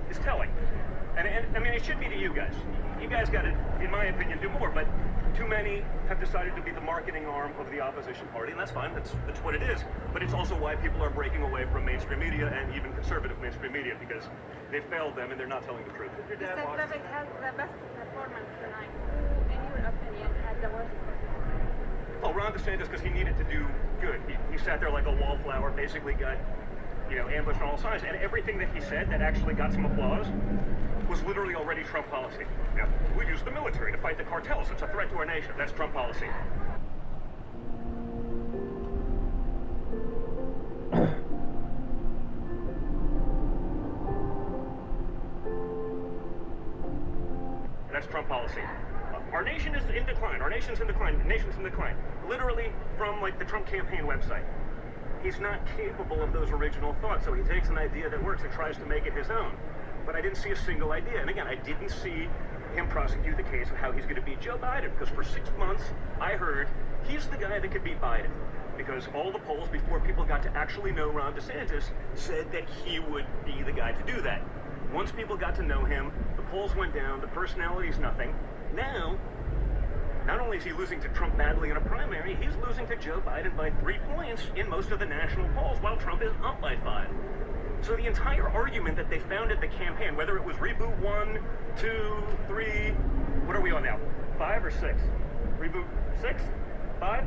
is telling. And I mean, it should be to you guys. You guys got to, in my opinion, do more. But too many have decided to be the marketing arm of the opposition party, and that's fine. That's what it is. But it's also why people are breaking away from mainstream media and even conservative mainstream media, because they failed them and they're not telling the truth. Mr. Vivek has the best performance tonight. Who, in your opinion, had the worst performance? Oh, Ron DeSantis, because he needed to do good. He sat there like a wallflower, basically got, ambushed on all sides. And everything that he said that actually got some applause was literally already Trump policy. We use the military to fight the cartels. It's a threat to our nation. That's Trump policy. That's Trump policy. Our nation is in decline. Our nation's in decline. The nation's in decline. Literally from the Trump campaign website. He's not capable of those original thoughts, so he takes an idea that works and tries to make it his own. But I didn't see a single idea. And again, I didn't see him prosecute the case of how he's going to beat Joe Biden, because for 6 months I heard he's the guy that could beat Biden. Because all the polls, before people got to actually know Ron DeSantis, said that he would be the guy to do that. Once people got to know him, the polls went down, the personality's nothing. Now, not only is he losing to Trump badly in a primary, he's losing to Joe Biden by 3 points in most of the national polls, while Trump is up by 5. So the entire argument that they found at the campaign, whether it was reboot 1, 2, 3, what are we on now? 5 or 6? Reboot 6? 5?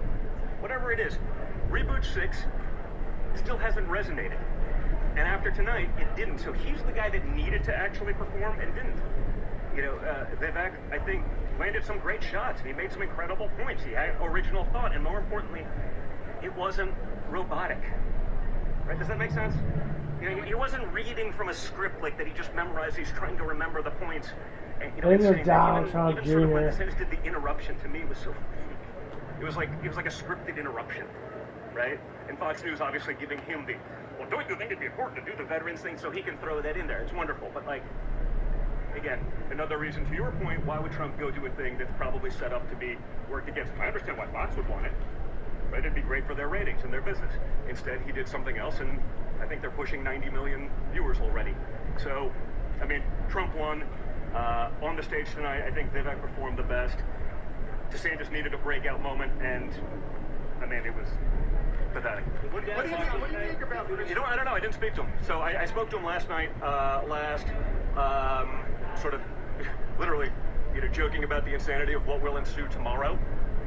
Whatever it is. Reboot 6 still hasn't resonated. And after tonight, it didn't. So he's the guy that needed to actually perform and didn't. Vivek, I think, landed some great shots. He made some incredible points. He had original thought. And more importantly, it wasn't robotic. Right? Does that make sense? He wasn't reading from a script like that he just memorized. He's trying to remember the points. And, Donald Trump even sort of when Jr. DeSantis did the interruption, to me was so... It was like a scripted interruption, right? And Fox News obviously giving him the, well, don't you think it'd be important to do the veterans thing so he can throw that in there? It's wonderful, but again, another reason to your point, why would Trump go do a thing that's probably set up to be worked against him? I understand why Fox would want it, right? It'd be great for their ratings and their business. Instead, he did something else, and I think they're pushing 90 million viewers already. So, I mean, Trump won. On the stage tonight, I think Vivek performed the best. DeSantis needed a breakout moment, and, I mean, it was pathetic. What do you think about this? I don't know. I didn't speak to him. So I spoke to him last night, sort of literally, joking about the insanity of what will ensue tomorrow.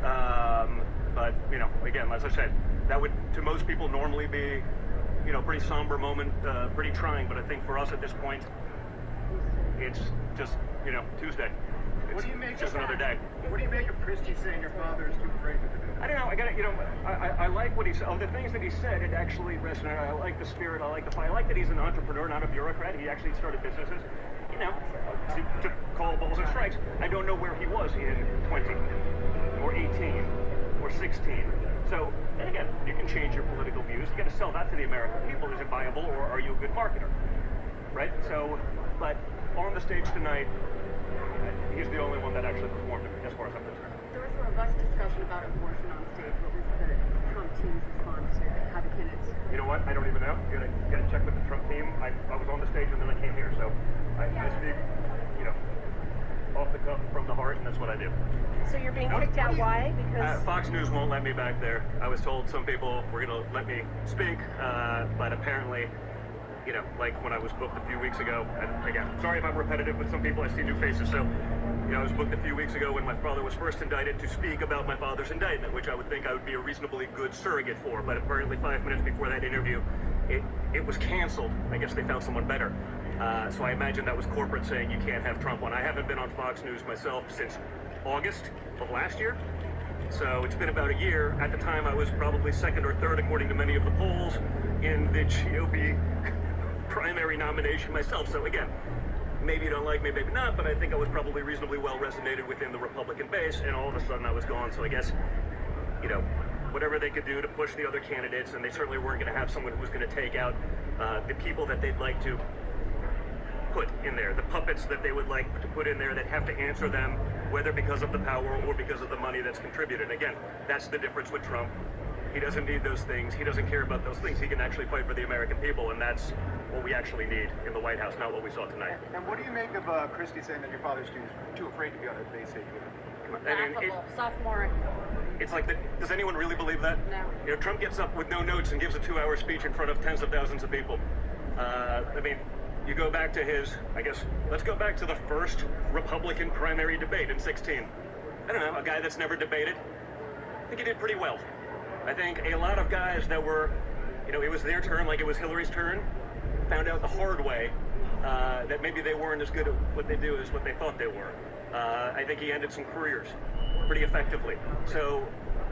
But, again, as I said, that would, to most people, normally be, pretty somber moment, pretty trying. But I think for us at this point, it's just, Tuesday. It's just another day. What do you make of Christie saying your father is too afraid to do it? I don't know. I like what he said. Oh, the things that he said, it actually resonated. I like the spirit. I like the fight. I like that he's an entrepreneur, not a bureaucrat. He actually started businesses, to call balls and strikes. I don't know where he was in 20 or 18 or 16. So, and again, you can change your political views. You got to sell that to the American people. Is it viable, or are you a good marketer? Right? So, but on the stage tonight, he's the only one that actually performed it, as far as I'm concerned. There was a robust discussion about abortion on stage. What was the Trump team's response to how the candidates? You know what? I don't even know. You gotta check with the Trump team. I was on the stage and then I came here, so I speak, off the cuff from the heart, and that's what I do. So you're being kicked out. Why? Because Fox News won't let me back there. I was told some people were gonna let me speak, but apparently, like when I was booked a few weeks ago, and again, sorry if I'm repetitive with some people, I see new faces, so, I was booked a few weeks ago when my father was first indicted to speak about my father's indictment, which I would think I would be a reasonably good surrogate for, but apparently 5 minutes before that interview, it was canceled. I guess they found someone better. So I imagine that was corporate saying you can't have Trump on. I haven't been on Fox News myself since August of last year. So it's been about a year. At the time, I was probably second or third, according to many of the polls, in the GOP primary nomination myself. So again, maybe you don't like me, maybe not, but I think I was probably reasonably well resonated within the Republican base, and all of a sudden I was gone. So I guess, whatever they could do to push the other candidates, and they certainly weren't going to have someone who was going to take out the people that they'd like to put in there, the puppets that they would like to put in there that have to answer them, whether because of the power or because of the money that's contributed. Again, that's the difference with Trump. He doesn't need those things. He doesn't care about those things. He can actually fight for the American people, and that's what we actually need in the White House, not what we saw tonight. And what do you make of Christie saying that your father's too afraid to be on a debate stage with him? I mean, Sophomore. it's like, does anyone really believe that? No. You know, Trump gets up with no notes and gives a 2-hour speech in front of tens of thousands of people. I mean, you go back to his, I guess, let's go back to the first Republican primary debate in 16. I don't know, a guy that's never debated. I think he did pretty well. I think a lot of guys that were, you know, it was their turn like it was Hillary's turn, found out the hard way that maybe they weren't as good at what they do as what they thought they were. I think he ended some careers pretty effectively. So,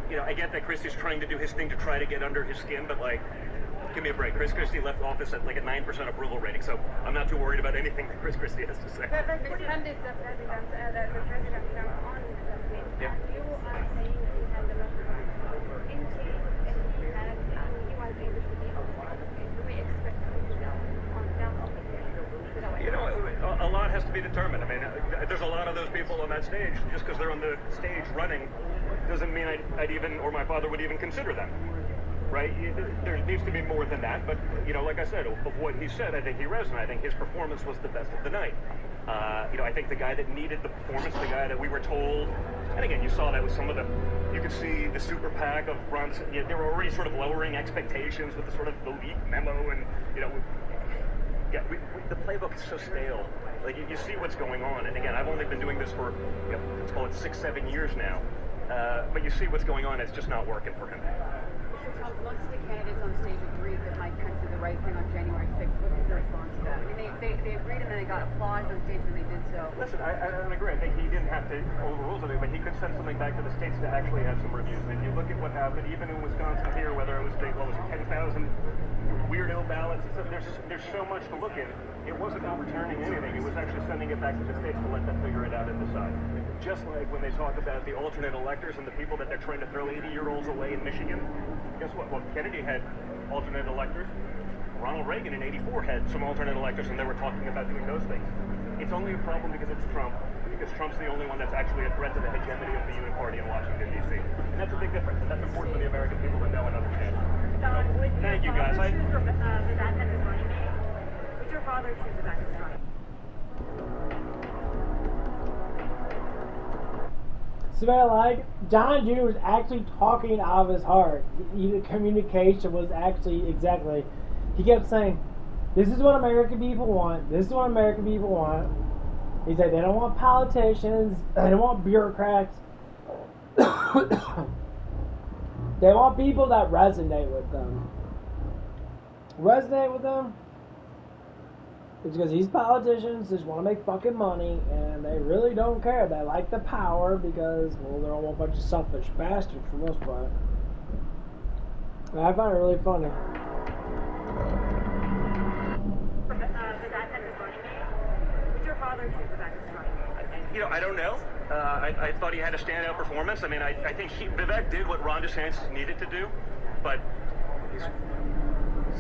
you know, I get that Christie's trying to do his thing to try to get under his skin, but like, give me a break. Chris Christie left office at like a 9% approval rating, so I'm not too worried about anything that Chris Christie has to say. But the president, the president Trump on the debate, Yeah. you are saying he had a lot of money. In case if he was able to be on the debate, do we expect him to go on that debate? You know, a lot has to be determined. I mean, there's a lot of those people on that stage. Just because they're on the stage running doesn't mean I'd even, or my father would even consider them. Right? There needs to be more than that, but, you know, like I said, of what he said, I think he resonated. I think his performance was the best of the night. You know, I think the guy that needed the performance, the guy that we were told, and again, you saw that with some of the, you could see the super PAC of Ron, you know, they were already sort of lowering expectations with the sort of the leak memo, and, you know, yeah, the playbook is so stale. Like, you see what's going on, and again, I've only been doing this for, you know, let's call it 6-7 years now, but you see what's going on, it's just not working for him. Most of the candidates on stage agreed that Mike Pence did the right thing on January 6th. What was your response to that? I mean, they agreed and then they got applause on stage when they did so. Listen, I don't agree. I think he didn't have to overrule something, but he could send something back to the states to actually have some reviews. And if you look at what happened, even in Wisconsin here, whether it was 10,000 weirdo ballots, there's so much to look at. It wasn't overturning anything. It was actually sending it back to the states to let them figure it out and decide. Just like when they talk about the alternate electors and the people that they're trying to throw 80-year-olds away in Michigan. Guess what? Well, Kennedy had alternate electors. Ronald Reagan in '84 had some alternate electors, and they were talking about doing those things. It's only a problem because it's Trump, because Trump's the only one that's actually a threat to the hegemony of the Union Party in Washington, D.C. And that's a big difference, and that's important for the American people to know and understand. Thank you, guys. Would your father choose Vivek as running? So, like, John Jr. was actually talking out of his heart. The communication was actually exactly. He kept saying, "This is what American people want. This is what American people want." He said they don't want politicians. They don't want bureaucrats. They want people that resonate with them. Resonate with them. It's because these politicians just want to make fucking money, and they really don't care. They like the power because, well, they're all a bunch of selfish bastards for the most part. And I find it really funny. Would your father choose Vivek as running? You know, I don't know. I thought he had a standout performance. I mean, I think Vivek did what Ron DeSantis needed to do, but he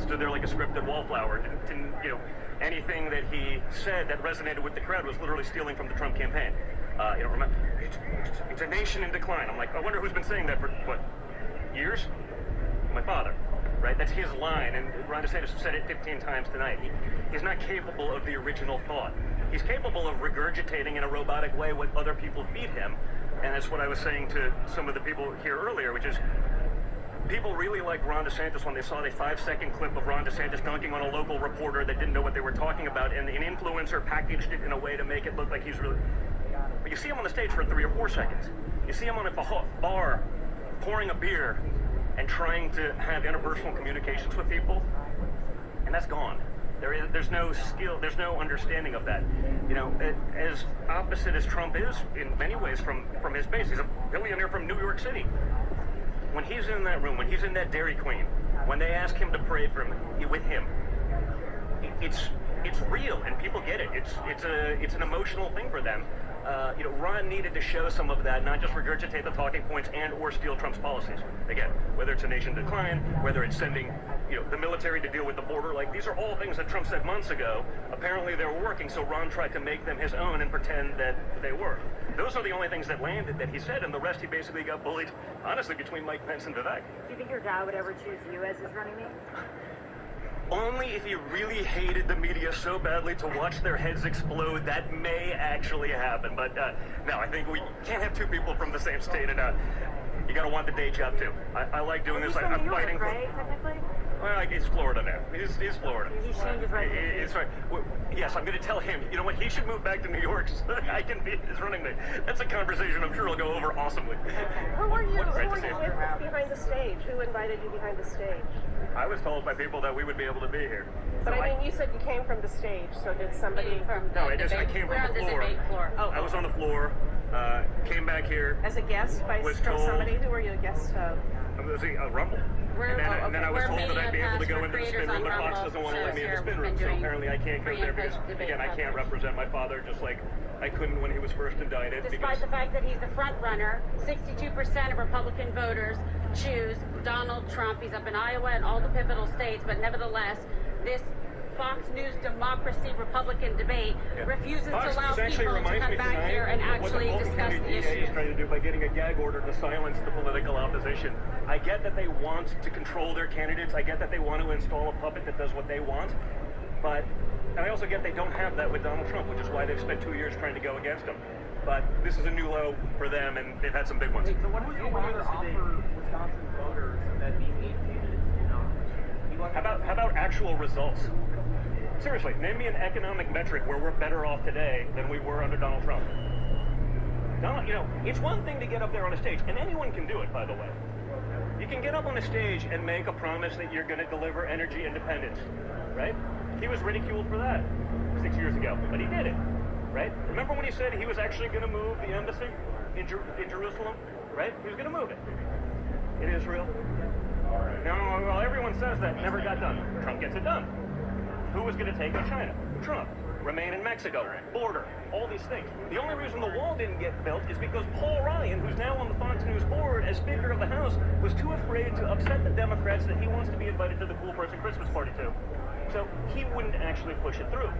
stood there like a scripted wallflower. Didn't, you know, anything that he said that resonated with the crowd was literally stealing from the Trump campaign. You know, remember, it's a nation in decline. I'm like, I wonder who's been saying that for, what, years? My father, right? That's his line, and Ron DeSantis said it 15 times tonight. He's not capable of the original thought. He's capable of regurgitating in a robotic way what other people feed him, and that's what I was saying to some of the people here earlier, which is, people really like Ron DeSantis when they saw the 5-second clip of Ron DeSantis dunking on a local reporter that didn't know what they were talking about, and an influencer packaged it in a way to make it look like he's really... But you see him on the stage for 3 or 4 seconds. You see him on a bar pouring a beer and trying to have interpersonal communications with people, and that's gone. There's no skill, there's no understanding of that. You know, as opposite as Trump is, in many ways, from his base, he's a billionaire from New York City. When he's in that room, when he's in that Dairy Queen, when they ask him to pray for him, with him, it's real, and people get it. It's an emotional thing for them. You know, Ron needed to show some of that, not just regurgitate the talking points and or steal Trump's policies. Again, whether it's a nation decline, whether it's sending, you know, the military to deal with the border, like, these are all things that Trump said months ago. Apparently they were working, so Ron tried to make them his own and pretend that they were. Those are the only things that landed that he said, and the rest he basically got bullied, honestly, between Mike Pence and Vivek. Do you think your dad would ever choose you as his running mate? Only if you really hated the media so badly to watch their heads explode, that may actually happen. But no, I think we can't have two people from the same state, and you gotta want the day job too. I like doing this. I'm fighting for. Right, technically? Well, he's Florida now. He's Florida. He's changed his residency. It's right. Yes, I'm going to tell him. You know what? He should move back to New York so that I can be his running mate. That's a conversation I'm sure will go over awesomely. Who were you? Great Who to see were you with behind the stage? Who invited you behind the stage? I was told by people that we would be able to be here. But So I mean, you said you came from the stage, so did somebody From No, the I came we're from on the floor. debate floor. Oh, I was on the floor. Came back here. as a guest by Was from told- somebody? Who were you a guest of? It was a Rumble. And then I was told that I'd be able to go into the spin room, but Fox doesn't want to let me in the spin room, so apparently I can't go there because, again, I can't represent my father, just like I couldn't when he was first indicted. Despite the fact that he's the front runner, 62% of Republican voters choose Donald Trump. He's up in Iowa and all the pivotal states, but nevertheless, this Fox News democracy Republican debate refuses Fox to allow News actually people to reminds come me back tonight here and what the actually Fulton discuss County the DA is issue. trying to do by getting a gag order to silence the political opposition. I get that they want to control their candidates. I get that they want to install a puppet that does what they want. But, and I also get they don't have that with Donald Trump, which is why they've spent 2 years trying to go against him. But this is a new low for them, and they've had some big ones. So what was your willingness to offer Wisconsin voters that being 8 candidates do not? How about actual results? Seriously, name me an economic metric where we're better off today than we were under Donald Trump. Donald, it's one thing to get up there on a stage, and anyone can do it, by the way. You can get up on a stage and make a promise that you're going to deliver energy independence, right? He was ridiculed for that 6 years ago, but he did it, right? Remember when he said he was actually going to move the embassy in Jerusalem, right? He was going to move it in Israel. Now, well, everyone says that never got done. Trump gets it done. Who was going to take on China? Trump. Remain in Mexico. Border. All these things. The only reason the wall didn't get built is because Paul Ryan, who's now on the Fox News board as Speaker of the House, was too afraid to upset the Democrats that he wants to be invited to the cool person Christmas party too. So he wouldn't actually push it through.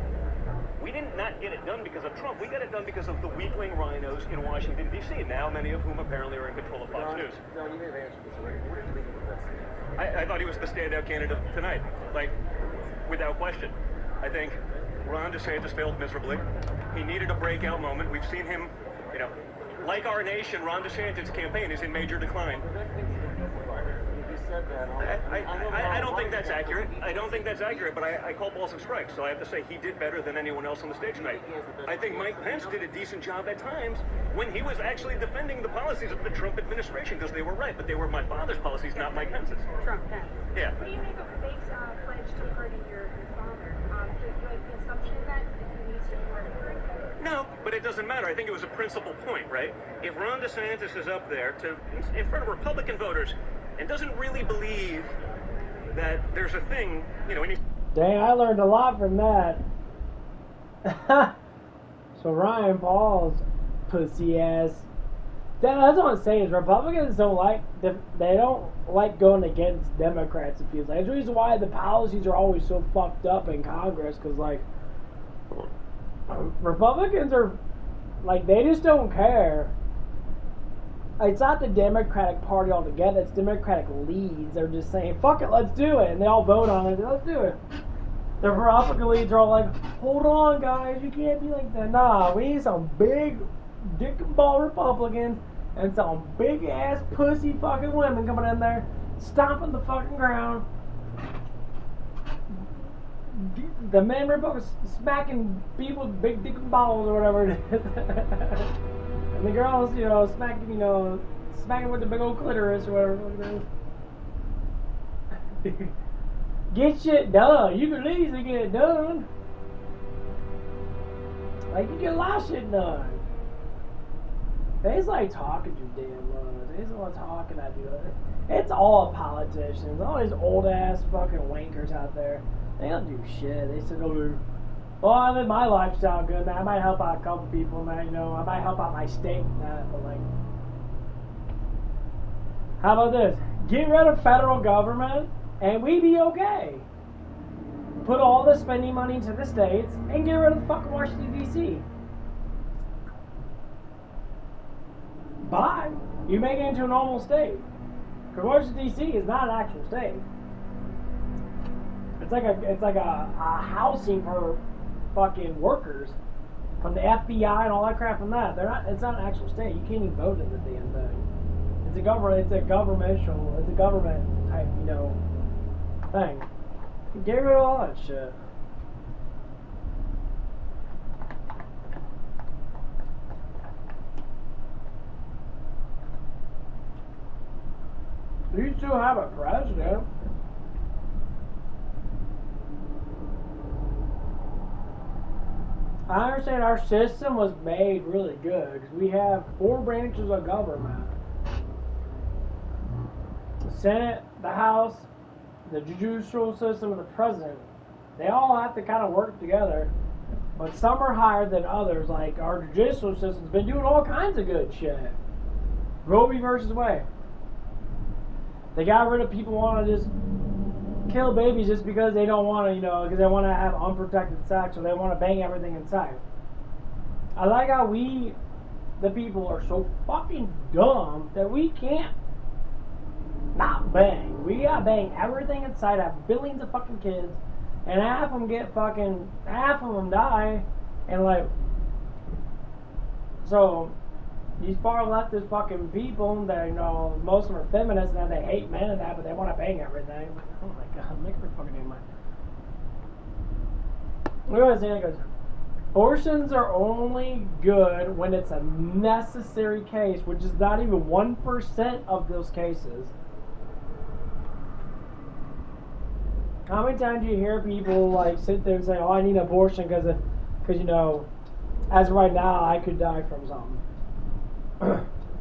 We didn't not get it done because of Trump. We got it done because of the weakling rhinos in Washington, D.C., now many of whom apparently are in control of Fox News. John, you may have answered this already. What did you think of the best? I thought he was the standout candidate tonight, like, without question. I think Ron DeSantis failed miserably. He needed a breakout moment. We've seen him, like our nation, Ron DeSantis' campaign is in major decline. You said that. I don't think that's accurate. I don't think that's accurate, but I call balls and strikes, so I have to say he did better than anyone else on the stage tonight. I think Mike Pence did a decent job at times when he was actually defending the policies of the Trump administration, because they were right, but they were my father's policies, not Mike Pence's. Trump Pence. Yeah. What do you make of the base pledge to pardon your father? Do you like the assumption that he needs to be pardoned? No, but it doesn't matter. I think it was a principal point, right? If Ron DeSantis is up there in front of Republican voters and doesn't really believe that there's a thing, Dang, I learned a lot from that. So Ryan Paul's pussy ass. That's what I'm saying. Is Republicans don't like going against Democrats. It feels like that's the reason why the policies are always so fucked up in Congress. Because Republicans are they just don't care. It's not the Democratic Party altogether. It's Democratic leads. They're just saying, "Fuck it, let's do it," and they all vote on it. Let's do it. The Republican leads are all like, "Hold on, guys, you can't be like that." Nah, we need some big dick and ball Republicans and some big ass pussy fucking women coming in there, stomping the fucking ground. The men Republicans smacking people with big dick and balls or whatever it is. And the girls, smacking with the big old clitoris or whatever it is. Get shit done. You can easily get it done. You get a lot of shit done. They just like talking too damn much. They just want to talk and I do it. It's all politicians. All these old ass fucking wankers out there. They don't do shit. They sit over there. Well, I live my lifestyle good, man. I might help out a couple people, man. I might help out my state and that, but how about this? Get rid of federal government, and we be okay. Put all the spending money into the states, and get rid of the fucking Washington, D.C. Bye. You make it into a normal state. Because Washington, D.C. is not an actual state. It's like a housing for fucking workers from the FBI and all that crap from that. They're not. It's not an actual state. You can't even vote in the damn thing. It's a government. It's a governmental. It's a government type, you know, thing. Get rid of all that shit. You still have a president. I understand our system was made really good because we have 4 branches of government: the Senate, the House, the judicial system, and the president. They all have to kind of work together, but some are higher than others. Like our judicial system's been doing all kinds of good shit. Roe v. versus Wade. They got rid of people who want to just kill babies just because they don't want to, you know, because they want to have unprotected sex or they want to bang everything inside. I like how we, the people, are so fucking dumb that we can't not bang. We gotta bang everything inside, have billions of fucking kids, and half of them die, and like, so these far leftist fucking people that, you know, most of them are feminists and they hate men and that, but they want to bang everything. Oh my god, make her fucking name. Look what I'm saying. It goes, abortions are only good when it's a necessary case, which is not even 1% of those cases. How many times do you hear people like sit there and say, "Oh, I need an abortion because you know, as of right now, I could die from something."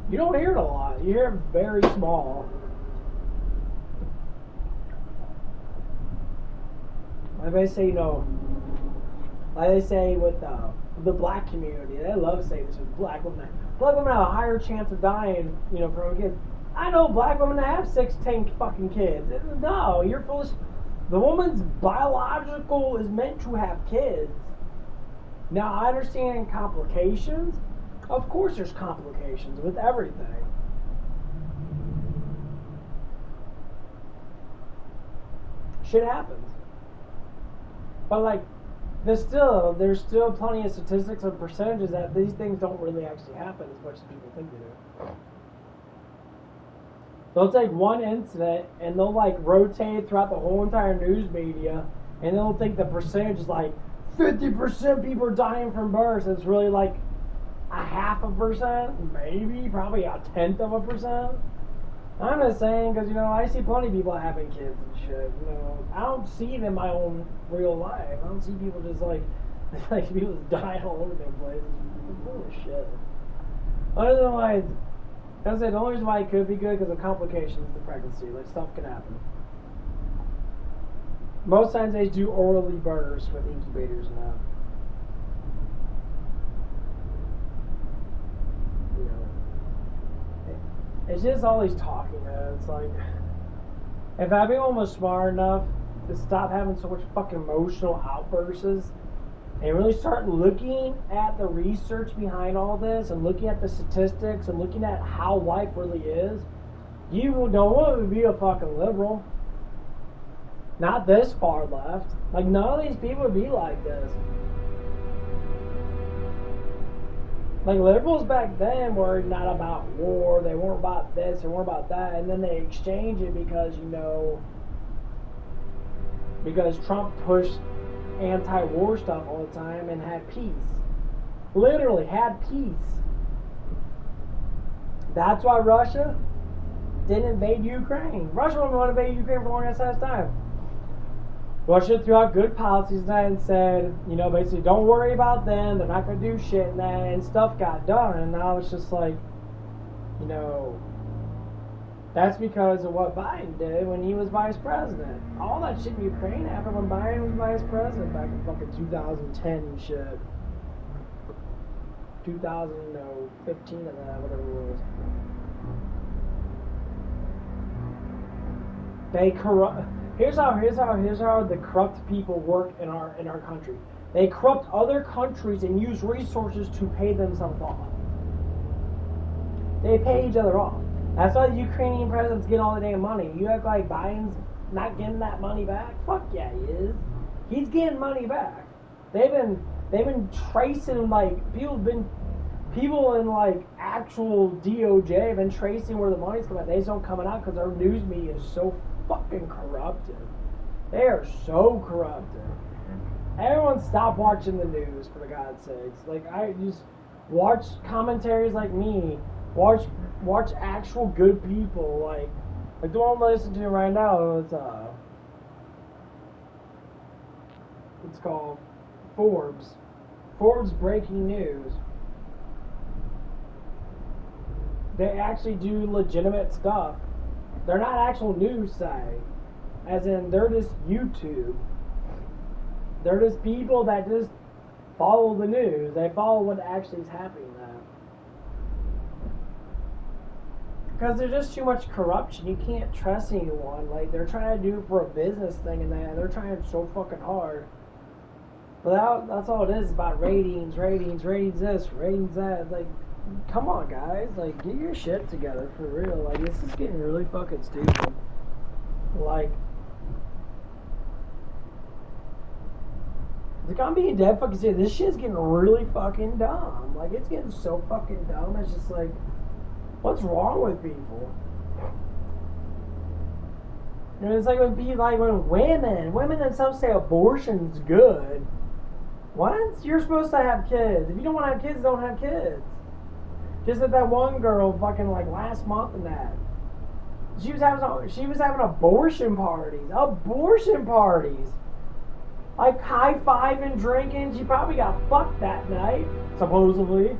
You don't hear it a lot. You hear it very small. Like they say, you know, like they say with the black community, they love saying this with black women. Black women have a higher chance of dying, you know, from kids. I know black women that have 16 fucking kids. No, you're full of. The woman's biological is meant to have kids. Now I understand complications. Of course there's complications with everything. Shit happens. But like, there's still plenty of statistics and percentages that these things don't really actually happen as much as people think they do. They'll take one incident and they'll like rotate it throughout the whole entire news media, and they'll think the percentage is like 50% people are dying from births. It's really like a 0.5%, maybe, probably 0.1%. I'm just saying, because, you know, I see plenty of people having kids and shit, you know. I don't see it in my own real life. I don't see people just, like people just dying all over the place. It's full of shit. I don't know why, I say the only reason why it could be good because of complications of the pregnancy. Like, stuff can happen. Most times they do orally births with incubators now. It's just always talking, man. It's like, if everyone was smart enough to stop having so much fucking emotional outbursts and really start looking at the research behind all this and looking at the statistics and looking at how life really is, you don't want to be a fucking liberal. Not this far left. Like, none of these people would be like this. Like, liberals back then were not about war, they weren't about this, they weren't about that, and then they exchange it because, you know, because Trump pushed anti-war stuff all the time and had peace. Literally had peace. That's why Russia didn't invade Ukraine. Russia wouldn't want to invade Ukraine for a long ass time. Russia threw out good policies and said, you know, basically, don't worry about them, they're not going to do shit, and stuff got done, and now it's just like, you know, that's because of what Biden did when he was vice president. All that shit in Ukraine happened when Biden was vice president back in fucking 2010 and shit. 2015 and that, whatever it was. They corrupt. Here's how the corrupt people work in our country. They corrupt other countries and use resources to pay themselves off. They pay each other off. That's why the Ukrainian president's getting all the damn money. You act like Biden's not getting that money back? Fuck yeah, he is. He's getting money back. They've been tracing, like, people in, like, actual DOJ have been tracing where the money's coming out. They just don't coming out because our news media is so fucking corrupted. They are so corrupted. Everyone stop watching the news, for God's sakes. Like, I just watch commentaries like me. Watch actual good people, like the one I'm listening to right now. It's called Forbes Breaking News. They actually do legitimate stuff. They're not actual news site, as in they're just YouTube. They're just people that just follow the news. They follow what actually is happening now. Because there's just too much corruption. You can't trust anyone. Like, they're trying to do it for a business thing and that. They're trying so fucking hard. But that's all it is about ratings this, ratings that. Like, come on, guys. Like, get your shit together for real. Like, this is getting really fucking stupid. Like I'm being dead fucking serious. This shit's getting really fucking dumb. Like, it's getting so fucking dumb. It's just like, what's wrong with people? And it's like when women themselves say abortion's good. What? You're supposed to have kids. If you don't want to have kids, don't have kids. Just that one girl fucking like last month and that. She was having abortion parties. Abortion parties. Like high-fiving, drinking. She probably got fucked that night, supposedly.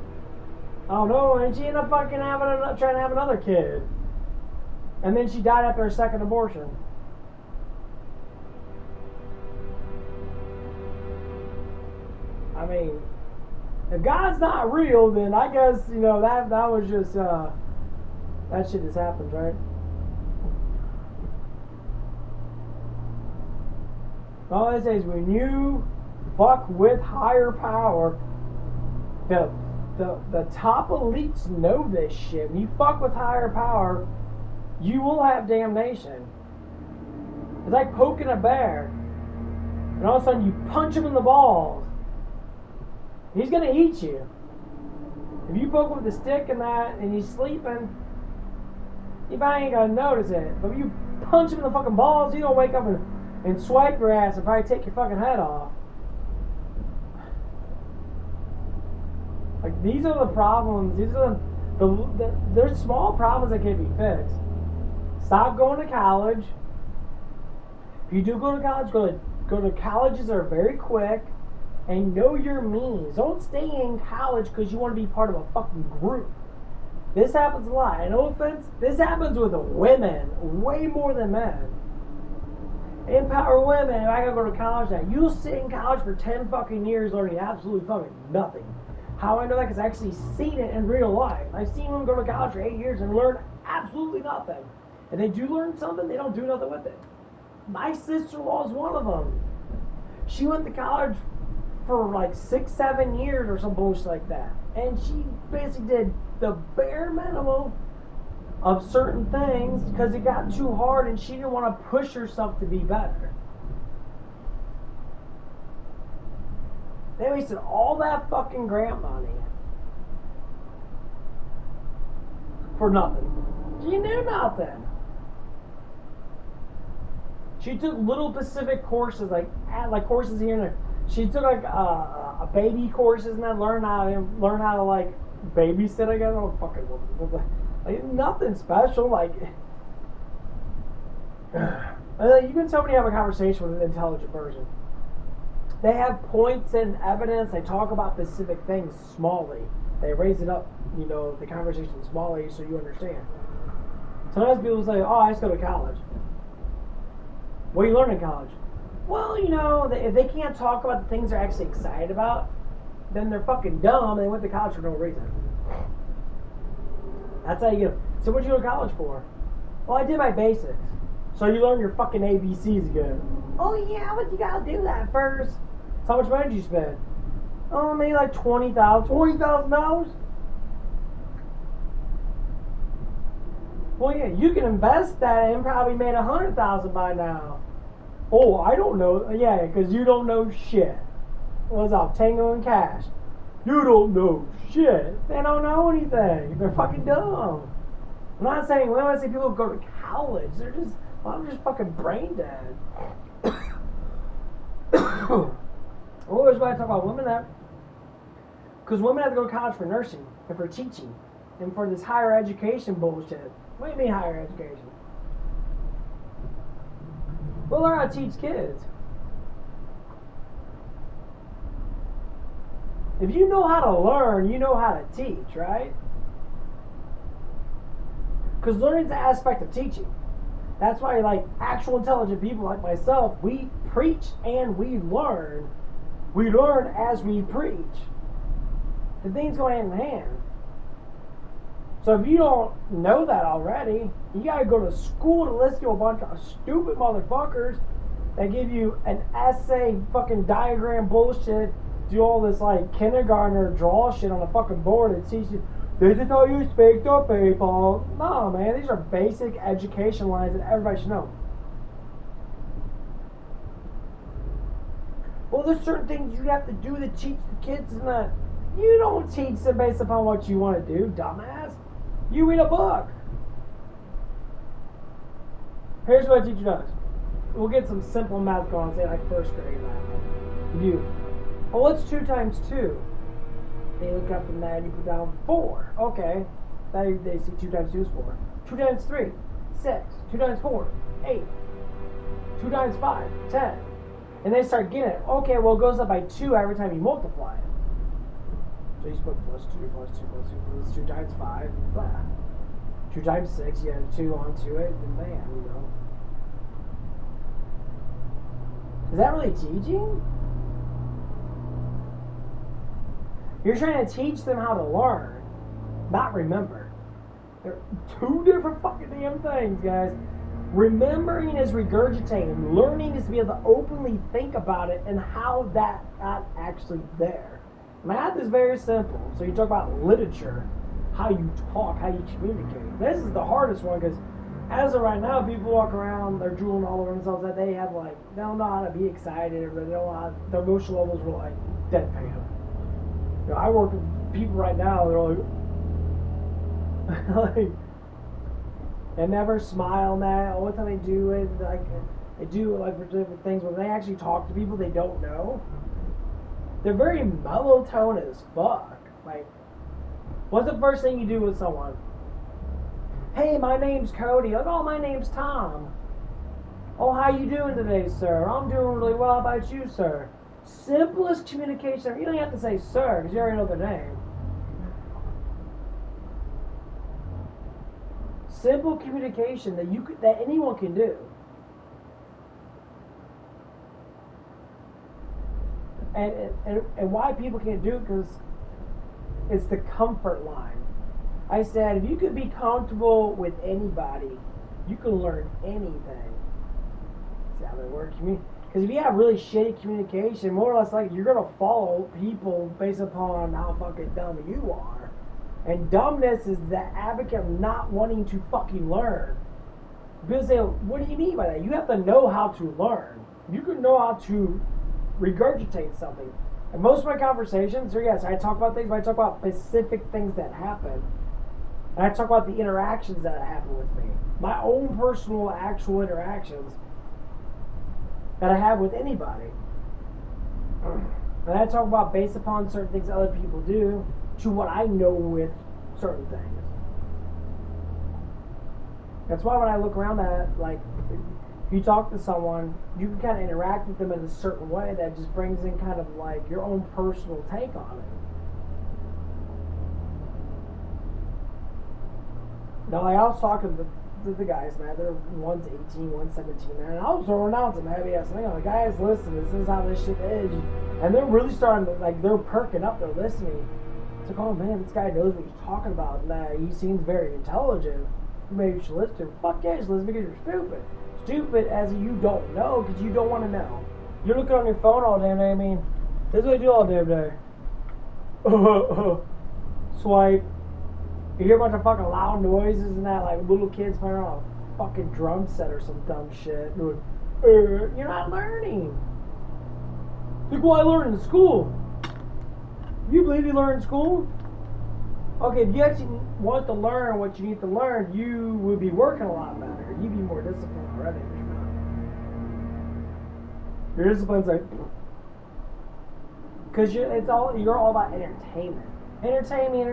I don't know, and she ended up fucking trying to have another kid. And then she died after her second abortion. I mean, if God's not real, then I guess, you know, that was just, that shit just happened, right? All I say is when you fuck with higher power, the top elites know this shit. When you fuck with higher power, you will have damnation. It's like poking a bear, and all of a sudden you punch him in the balls. He's gonna eat you. If you poke him with a stick and that, and he's sleeping, you probably ain't gonna notice it. But if you punch him in the fucking balls, he's gonna wake up and swipe your ass and probably take your fucking head off. Like, these are the problems. These are there's small problems that can be fixed. Stop going to college. If you do go to college, go to colleges that are very quick, and know your means. Don't stay in college because you want to be part of a fucking group. This happens a lot. And no offense, this happens with women way more than men. Empower women. If I gotta go to college now, you'll sit in college for 10 fucking years learning absolutely fucking nothing. How I know that? Because I actually seen it in real life. I've seen them go to college for 8 years and learn absolutely nothing. And they do learn something, they don't do nothing with it. My sister-in-law is one of them. She went to college for like 6-7 years or some bullshit like that. And she basically did the bare minimum of certain things because it got too hard and she didn't want to push herself to be better. They wasted all that fucking grant money for nothing. She knew nothing. She took little specific courses, like courses here and there. She took like a baby courses and then learn how to like babysit. I guess I don't fucking know. Like, nothing special. Like you can tell when you have a conversation with an intelligent person. They have points and evidence. They talk about specific things smallly. They raise it up, you know, the conversation smallly so you understand. Sometimes people say, "Oh, I just go to college." What do you learn in college? Well, you know, if they can't talk about the things they're actually excited about, then they're fucking dumb and they went to college for no reason. That's how you get them. So what'd you go to college for? Well, I did my basics. So you learn your fucking ABCs again. Oh yeah, but you gotta do that first. So how much money did you spend? Oh, maybe like $20,000. $20,000? Well, yeah, you can invest that and probably made 100,000 by now. Oh, I don't know. Yeah, because you don't know shit. What's up, Tango and Cash? You don't know shit. They don't know anything. They're fucking dumb. I'm not saying, when I say people go to college, they're just, I'm just fucking brain dead. Always when I talk about women that, because women have to go to college for nursing and for teaching and for this higher education bullshit. What do you mean higher education? We'll learn how to teach kids. If you know how to learn, you know how to teach, right? Because learning is an aspect of teaching. That's why, like, actual intelligent people like myself, we preach and we learn. We learn as we preach. The things go hand in hand. So if you don't know that already, you gotta go to school to listen to a bunch of stupid motherfuckers that give you an essay fucking diagram bullshit, do all this like kindergartner draw shit on a fucking board and teach you, this is how you speak to people. No, man, these are basic education lines that everybody should know. Well, there's certain things you have to do to teach the kids, and that you don't teach them based upon what you want to do, dumbass. You read a book. Here's what a teacher does. We'll get some simple math going, say like first grade math. You. Oh, what's 2 times 2? They look up from that and you put down 4. Okay. Now they see 2 times 2 is 4. 2 times 3, 6. 2 times 4, 8. 2 times 5, 10. And they start getting it. Okay, well it goes up by 2 every time you multiply it. So you put plus 2, plus 2, plus 2, plus 2 times 5, blah. 2 times 6, you add 2 onto it, and bam, you know. Is that really teaching? You're trying to teach them how to learn, not remember. They're 2 different fucking damn things, guys. Remembering is regurgitating. Learning is to be able to openly think about it and how that got actually there. Math is very simple. So you talk about literature, how you talk, how you communicate. This is the hardest one because as of right now, people walk around, they're drooling all over themselves that they have like, they don't know how to be excited or they don't know how, their emotional levels were like deadpan. You know, I work with people right now, they're like, they never smile and that. All the time they do it, like, they do it like for different things. When they actually talk to people they don't know, they're very mellow tone as fuck. Like, what's the first thing you do with someone? Hey, my name's Cody. Like, oh, my name's Tom. Oh, how you doing today, sir? I'm doing really well. How about you, sir? Simplest communication. You don't have to say sir, because you already know their name. Simple communication that anyone can do. And why people can't do it, because it's the comfort line. I said, if you could be comfortable with anybody, you can learn anything. See how they work? Because if you have really shitty communication, more or less like you're going to follow people based upon how fucking dumb you are. And dumbness is the advocate of not wanting to fucking learn. People say, what do you mean by that? You have to know how to learn. You can know how to regurgitate something. And most of my conversations, so yes, I talk about things, but I talk about specific things that happen. And I talk about the interactions that happen with me. My own personal, actual interactions that I have with anybody. And I talk about based upon certain things other people do to what I know with certain things. That's why when I look around at, like, if you talk to someone, you can kind of interact with them in a certain way that just brings in kind of like your own personal take on it. Now, like, I was talking to the guys, man. They're one's 18, one's 17, man. And I was throwing out some heavy ass thing. Like, guys, listen, this is how this shit is. And they're really starting to, like, they're perking up. They're listening. It's like, oh man, this guy knows what he's talking about. And, he seems very intelligent. Maybe you should listen to him. Fuck yeah, you should listen because you're stupid. Stupid as you don't know because you don't want to know. You're looking on your phone all damn day. I mean, this is what I do all damn day. Swipe. You hear a bunch of fucking loud noises and that, like little kids playing on a fucking drum set or some dumb shit. Doing, you're not learning. Look what I learned in school. You believe you learn in school? Okay, if you actually want to learn what you need to learn, you would be working a lot better. You'd be more disciplined already. Your discipline's like, because you're all about entertainment. Entertain me.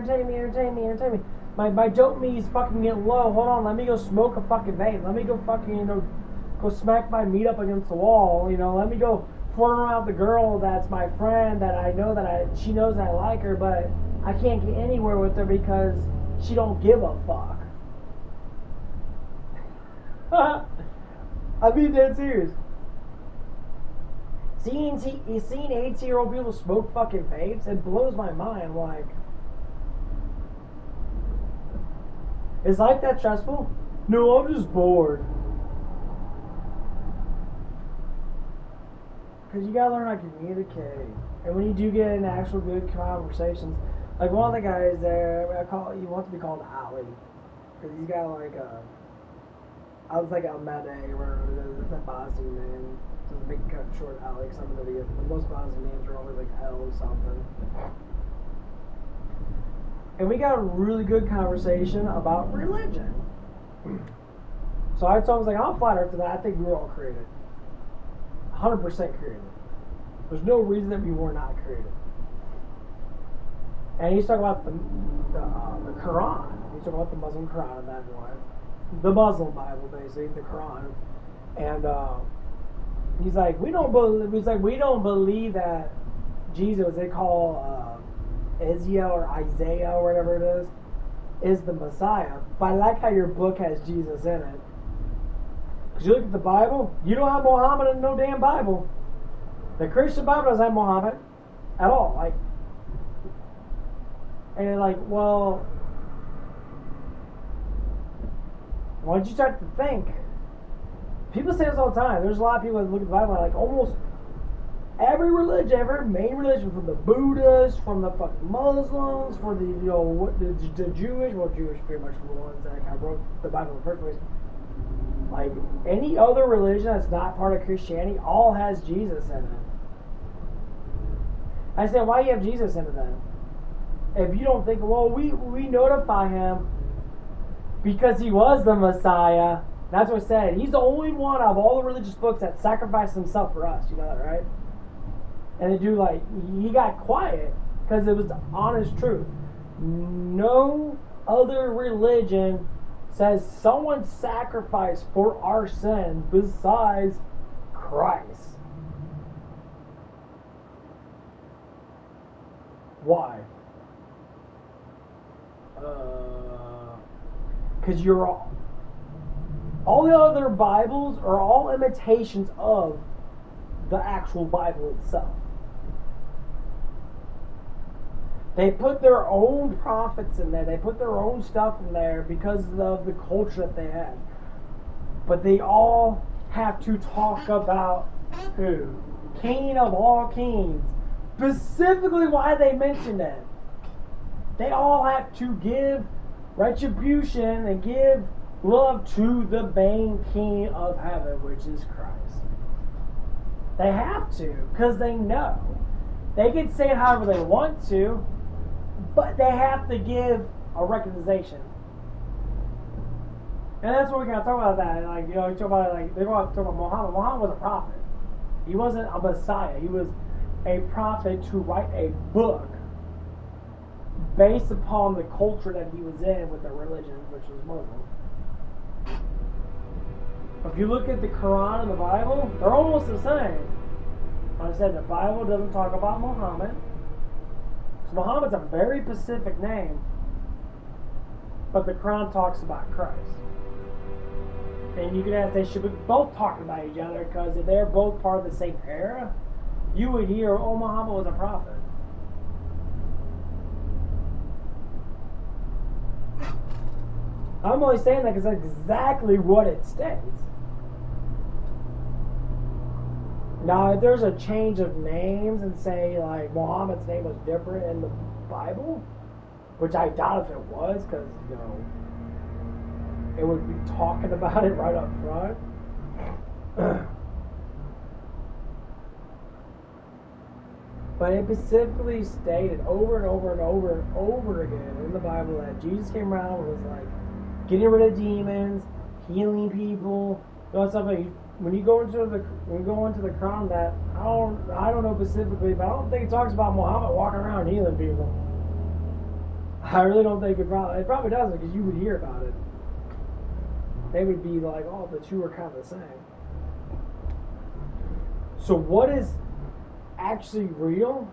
My dopamine's fucking getting low. Hold on, let me go smoke a fucking vape. Let me go fucking, go smack my meat up against the wall. Let me go flirt around with the girl that's my friend that I know she knows that I like her, but I can't get anywhere with her because she don't give a fuck. I mean, dead serious. Seeing 18-year-old people smoke fucking vapes, it blows my mind. Like, is life that stressful? No, I'm just bored. Because you gotta learn how to communicate. And when you do get into actual good conversations, like one of the guys there, he wants to be called Ali. Because he's got like I was like Almede, or it's a Bosnian name. It's a big cut short Alex. Some of the most Bosnian names are always like L something. And we got a really good conversation about religion. So I told him, like, I'm flat earth to that. I think we were all created. 100% created. There's no reason that we were not created. And he's talking about the Quran. He's talking about the Muslim Quran and that one. The Muslim Bible, basically, the Quran. And he's like, we don't believe that Jesus, they call Ezekiel or Isaiah or whatever it is the Messiah. But I like how your book has Jesus in it. Because you look at the Bible, you don't have Muhammad in no damn Bible. The Christian Bible doesn't have Muhammad at all. Like, and you're like, well, once you start to think, people say this all the time. There's a lot of people that look at the Bible and like almost every religion, every main religion, from the Buddhists, from the fucking Muslims, for the the Jewish, well, Jewish pretty much were the ones that kind of wrote the Bible in the first place. Like any other religion that's not part of Christianity, all has Jesus in it. I said, why do you have Jesus in it then? If you don't think, well, we notify him because he was the Messiah. That's what I said. He's the only one of all the religious books that sacrificed himself for us. You know that, right? And the dude, like, he got quiet because it was the honest truth. No other religion says someone sacrificed for our sins besides Christ. Why? Because you're all the other Bibles are all imitations of the actual Bible itself. They put their own prophets in there. They put their own stuff in there because of the culture that they had. But they all have to talk about who? King of all kings. Specifically why they mentioned it. They all have to give retribution and give love to the main King of heaven, which is Christ. They have to, because they know. They can say it however they want to, but they have to give a recognition. And that's what we're going to talk about that. Like, you talk about it, like, they're going to talk about Muhammad. Muhammad was a prophet. He wasn't a Messiah. He was a prophet to write a book based upon the culture that he was in with the religion, which was Muslim. If you look at the Quran and the Bible, they're almost the same. Like I said, the Bible doesn't talk about Muhammad. So Muhammad's a very specific name. But the Quran talks about Christ. And you can ask, they should be both talking about each other, because if they're both part of the same era, you would hear, oh, Muhammad was a prophet. I'm only saying that because that's exactly what it states. Now, if there's a change of names and say, like, Muhammad's name was different in the Bible, which I doubt if it was, because, you know, it would be talking about it right up front. But it specifically stated over and over and over and over again in the Bible that Jesus came around and was like getting rid of demons, healing people, doing stuff like. When you go into the Quran, that I don't know specifically, but I don't think it talks about Muhammad walking around healing people. I really don't think it probably doesn't, because you would hear about it. They would be like, oh, the two are kind of the same. So what is actually real?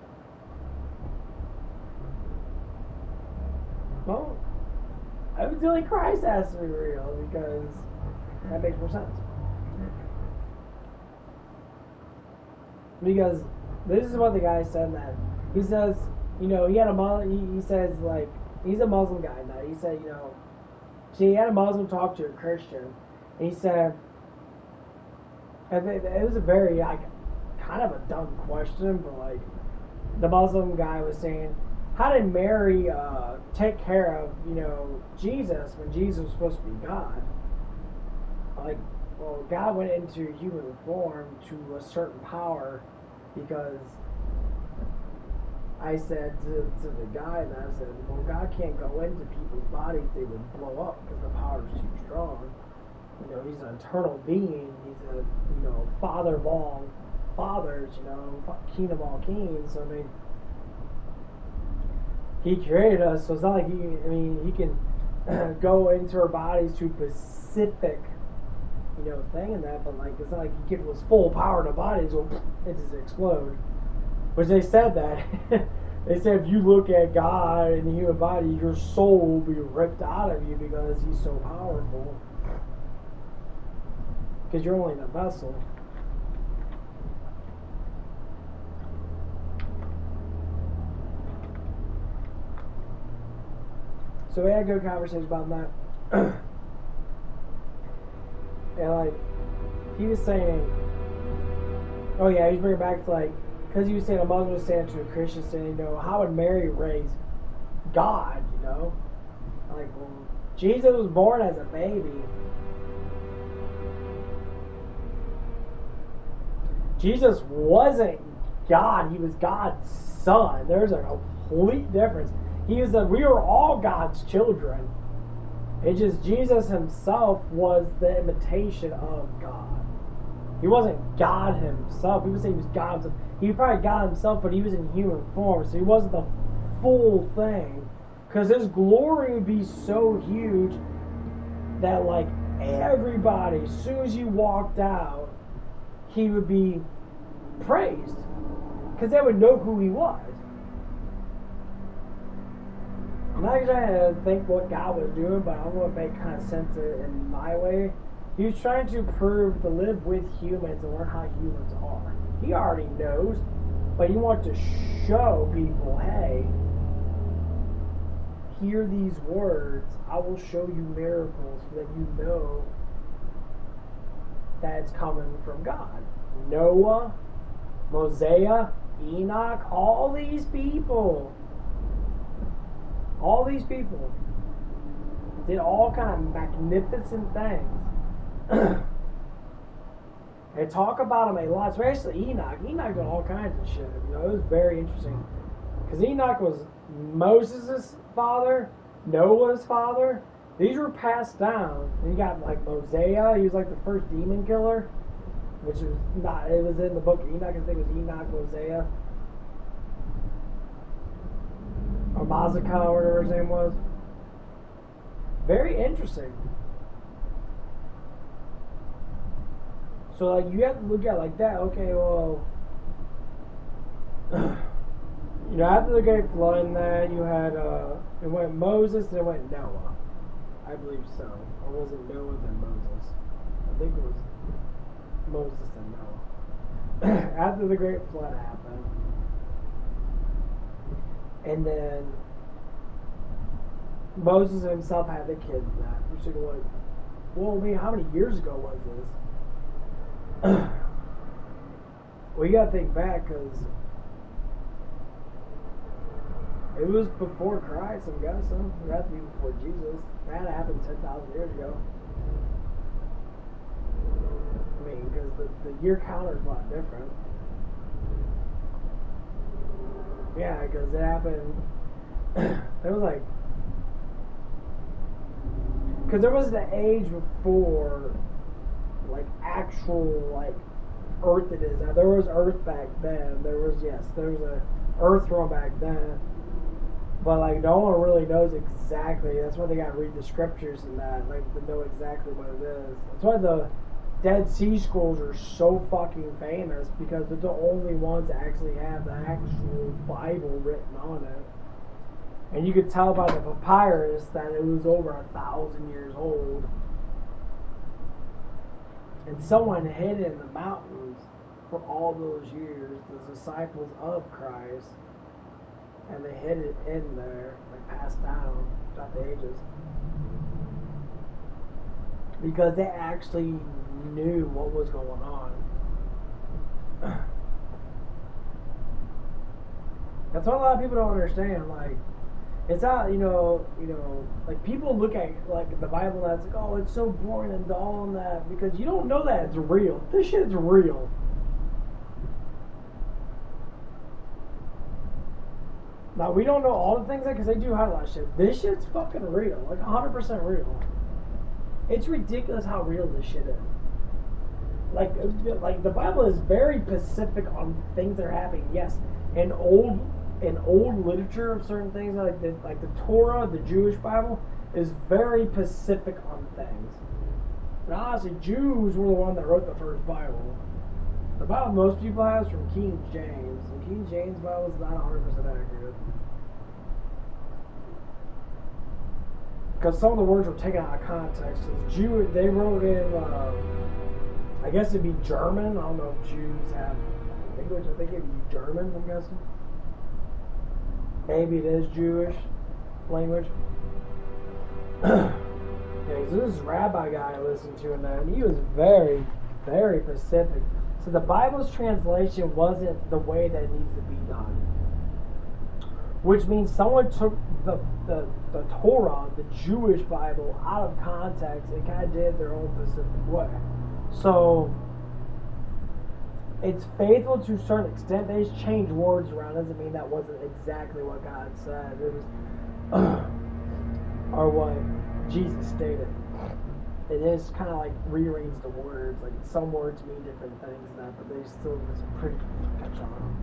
Well, evidently Christ has to be real, because that makes more sense. Because this is what the guy said, that he says, you know, he says, like, he's a Muslim guy now. He said, you know, see, he had a Muslim talk to a Christian, and he said, and it was a very, like, kind of a dumb question, but, like, the Muslim guy was saying, how did Mary take care of, you know, Jesus when Jesus was supposed to be God? Like, well, God went into human form to a certain power, because I said to the guy, and I said, well, God can't go into people's bodies, they would blow up because the power is too strong. You know, he's an eternal being, he's a, you know, father of all fathers, you know, king of all kings. So, I mean, he created us, so it's not like he can go into our bodies to specific, you know, thing in that, but like it's not like you give his full power to bodies, well, it just explode. Which they said that. They said if you look at God in the human body, your soul will be ripped out of you because he's so powerful. Because you're only in a vessel. So we had a good conversation about that. And like, he was saying, oh yeah, he was bringing back to like, because he was saying a Muslim was saying to a Christian, saying, you know, how would Mary raise God, you know? Like, well, Jesus was born as a baby. Jesus wasn't God, he was God's son. There's a complete difference. We were all God's children. It's just Jesus himself was the imitation of God. He wasn't God himself. People say he was God himself. He was probably God himself, but he was in human form, so he wasn't the full thing. Because his glory would be so huge that, like, everybody, as soon as you walked out, he would be praised. Because they would know who he was. I'm not trying to think what God was doing, but I want to make kind of sense in my way. He was trying to prove to live with humans and learn how humans are. He already knows, but he wants to show people, hey, hear these words. I will show you miracles so that you know that it's coming from God. Noah, Mosiah, Enoch, all these people did all kind of magnificent things. They talk about him a lot, especially Enoch. Enoch did all kinds of shit. You know, it was very interesting. Because Enoch was Moses' father, Noah's father. These were passed down. And you got like Mosiah, he was like the first demon killer. Which was not, it was in the book of Enoch. I think it was Enoch, Mosiah. Or Mazaka, or whatever his name was. Very interesting. So, like, you have to look at it like that. Okay, well, you know, after the Great Flood and that, you had, it went Moses, then it went Noah. I believe so. Or was it Noah, then Moses? I think it was Moses and Noah. After the Great Flood happened. And then Moses himself had the kids that. Which is like, well, I mean, how many years ago was this? Well, you gotta think back, because It was before Christ, I'm guessing. It had to be before Jesus. That happened 10,000 years ago. I mean, because the year counter is a lot different. Yeah, because it happened. It was like. Because there was the age before, like, actual, like, Earth it is now. There was Earth back then. There was a Earth from back then. But, like, no one really knows exactly. That's why they got to read the scriptures and that, like, to know exactly what it is. That's why the Dead Sea Scrolls are so fucking famous, because they're the only ones that actually have the actual Bible written on it. And you could tell by the papyrus that it was over 1,000 years old. And someone hid it in the mountains for all those years, the disciples of Christ. And they hid it in there, like passed down throughout the ages. Because they actually knew what was going on. That's what a lot of people don't understand. Like, it's not, like, people look at, like, the Bible and it's like, oh, it's so boring and dull and that, because you don't know that it's real. This shit's real. Now, we don't know all the things, because they do hide a lot of shit. This shit's fucking real. Like, 100% real. It's ridiculous how real this shit is. Like the Bible is very specific on things that are happening. Yes, in old literature of certain things, like the Torah, the Jewish Bible, is very specific on things. But honestly, Jews were the one that wrote the first Bible. The Bible most people have is from King James. And King James Bible is not 100% accurate. Because some of the words were taken out of context. They wrote in, I guess it'd be German. I don't know if Jews have language. I think it'd be German, I'm guessing. Maybe it is Jewish language. Yeah, this rabbi guy I listened to, and he was very, very specific. So the Bible's translation wasn't the way that it needs to be done. Which means someone took the Torah, the Jewish Bible, out of context and kind of did it their own specific way. So it's faithful to a certain extent. They just changed words around. Doesn't mean that wasn't exactly what God said. It was, or what Jesus stated. It is kind of like rearrange the words. Like, some words mean different things and that, but they still just pretty catch on.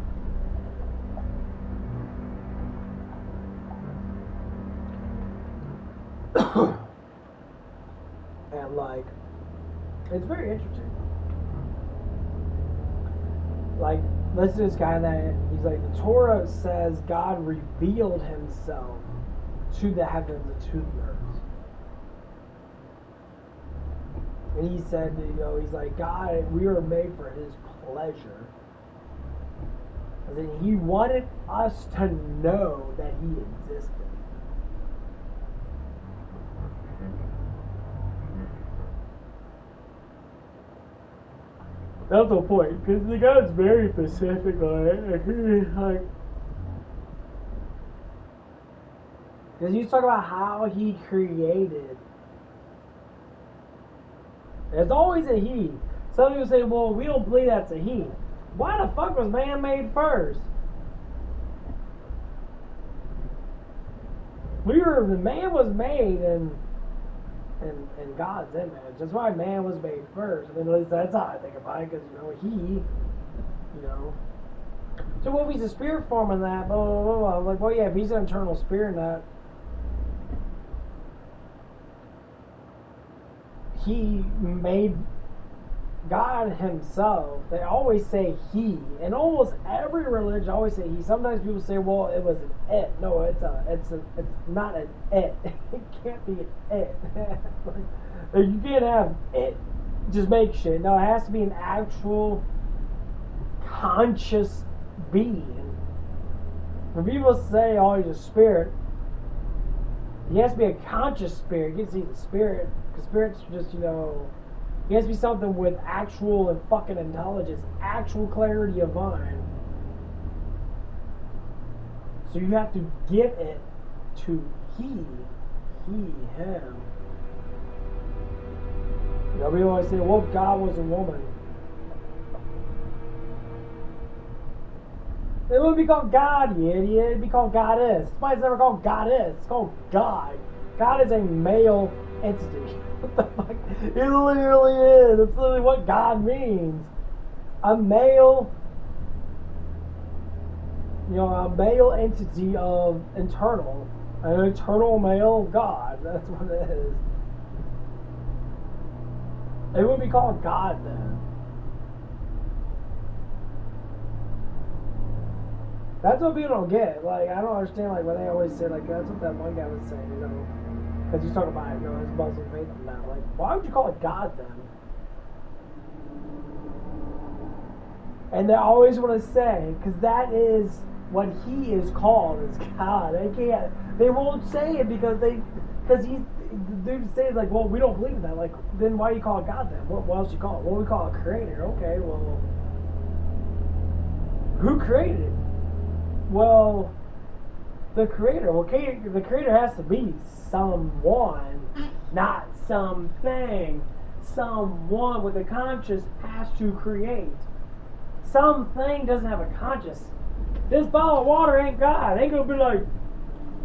And like, it's very interesting. Like, listen to this guy that he's like, the Torah says God revealed himself to the heavens and to the earth. And he said, he's like, God, we were made for his pleasure. And then he wanted us to know that he existed. That's the point, because the guy's very specific on it. Like, because he's talking about how he created. There's always a he. Some people say, well, we don't believe that's a he. Why the fuck was man made first? The man was made in God's image. That's why man was made first. I mean, at least that's how I think about it, because, so what if he's a spirit form in that, blah, blah, blah, blah. Like, well, yeah, if he's an eternal spirit in that, he made God himself. They always say he. In almost every religion, always say he. Sometimes people say, well, it was an it. No, it's not an it. It can't be an it. Like, you can't have it. Just make shit. No, it has to be an actual conscious being. When people say, oh, he's a spirit, he has to be a conscious spirit. You can see the spirit, because spirit's just, he has to be something with actual and fucking intelligence, actual clarity of mind. So you have to give it to he, him. You know, we always say, well, God was a woman. It wouldn't be called God, you idiot. It'd be called Goddess. Somebody's never called Goddess. It's called God. God is a male entity. What the fuck? It literally is. That's literally what God means. A male, a male entity of internal. An eternal male God. That's what it is. It would be called God then. That's what people don't get. Like, I don't understand, like, when they always say, like, that's what that one guy was saying, you know. Because he's talking about, you know, his Muslim faith and that. Like, why would you call it God then? And they always want to say, because that is what he is called, is God. They won't say it because the dude says, like, well, we don't believe in that. Like, then why do you call it God then? What else do you call it? Well, we call it creator. Okay, well, who created it? Well, the creator. Well, the creator has to be someone, not something. Someone with a conscience has to create. Something doesn't have a conscience. This bottle of water ain't God. Ain't gonna be like,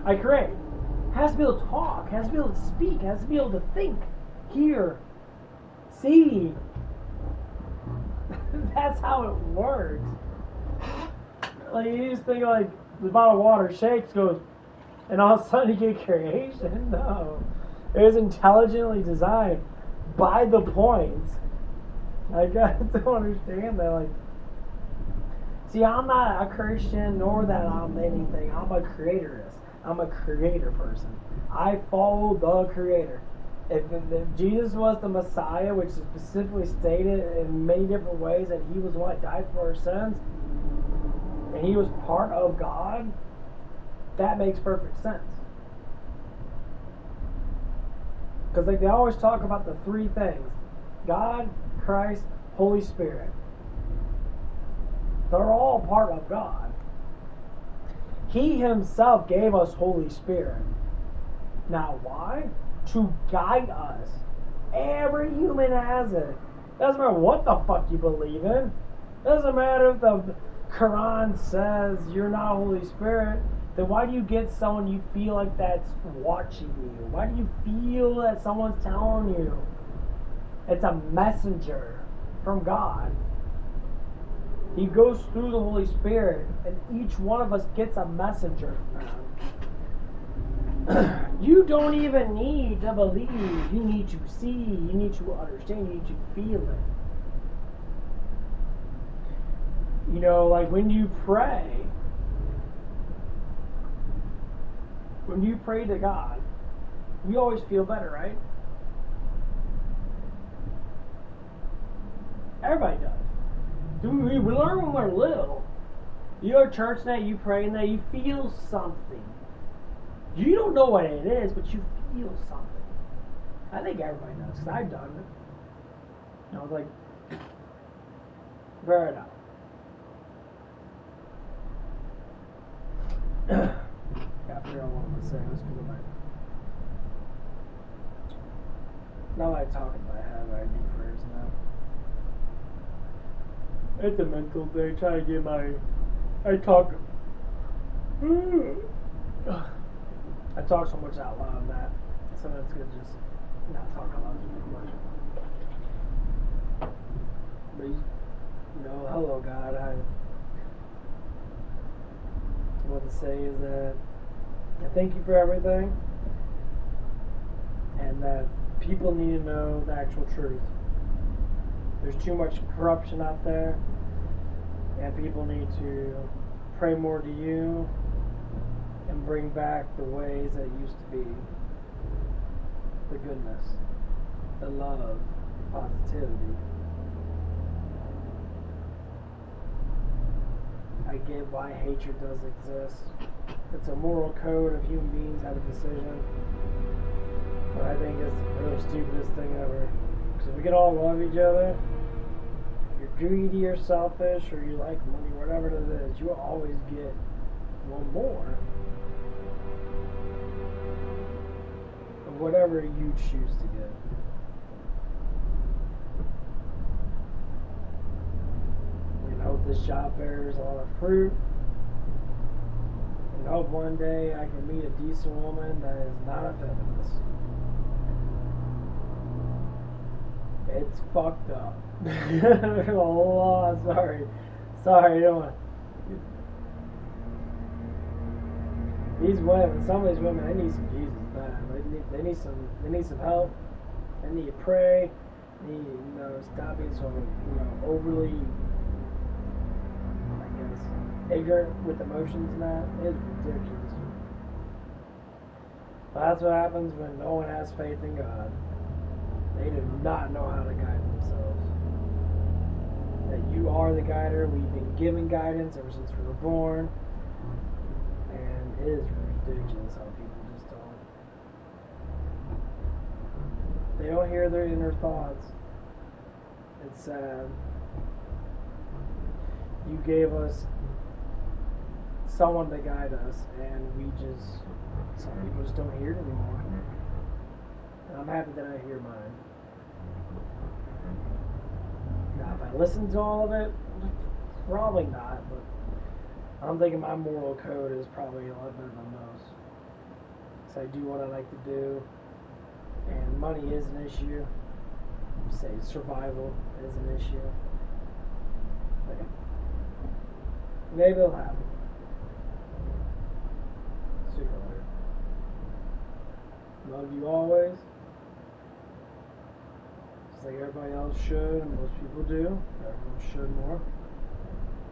I create. Has to be able to talk. Has to be able to speak. Has to be able to think, hear, see. That's how it works. Like, you just think, like, the bottle of water shakes, goes, and all of a sudden you get creation? No. It was intelligently designed by the points. I don't understand that. Like, see, I'm not a Christian, nor that I'm anything. I'm a creatorist. I'm a creator person. I follow the creator. If Jesus was the Messiah, which is specifically stated in many different ways that he was what died for our sins, and he was part of God, that makes perfect sense. Because like they always talk about the three things: God, Christ, Holy Spirit. They're all part of God. He himself gave us Holy Spirit. Now why? To guide us. Every human has it. Doesn't matter what the fuck you believe in. Doesn't matter if the Quran says you're not Holy Spirit. Then why do you get someone you feel like that's watching you? Why do you feel that someone's telling you? It's a messenger from God. He goes through the Holy Spirit, and each one of us gets a messenger from him. You don't even need to believe. You need to see. You need to understand. You need to feel it. You know, like when you pray to God, you always feel better, right? Everybody does. We learn when we're little. You go to church now, you pray and that you feel something. You don't know what it is, but you feel something. I think everybody does, because I've done it. I was like, bear it out. Gotta figure out what I'm going to say. Let's do the Now I talk in my head, I do prayers now. It's a mental thing, trying to get I talk so much out loud that sometimes it's good to just not talk out loud too much. But hello God, what I want to say is that I thank you for everything, and that people need to know the actual truth. There's too much corruption out there, and people need to pray more to you and bring back the ways that it used to be. The goodness, the love, positivity. I get why hatred does exist. It's a moral code of human beings have a decision. But I think it's the real stupidest thing ever. Because if we can all love each other, if you're greedy or selfish or you like money, whatever it is, you will always get one more. Or whatever you choose to give. And hope this job bears a lot of fruit. And hope one day I can meet a decent woman that is not a feminist. It's fucked up. There's a lot. Sorry, I don't want. These women, some of these women, they need some Jesus, man. They need some help. They need to pray. They need, stop being so, overly, I guess, ignorant with emotions and that. It's ridiculous. But that's what happens when no one has faith in God. They do not know how to guide themselves. That you are the guider. We've been given guidance ever since we were born. And it is ridiculous how people just don't. They don't hear their inner thoughts. It's sad. You gave us someone to guide us, and some people just don't hear it anymore. And I'm happy that I hear mine. Now, if I listen to all of it, probably not, but I'm thinking my moral code is probably a lot better than most. So I do what I like to do, and money is an issue. Say survival is an issue. But maybe it'll happen. Sooner or later. Love you always. Just like everybody else should, and most people do. Everyone should more.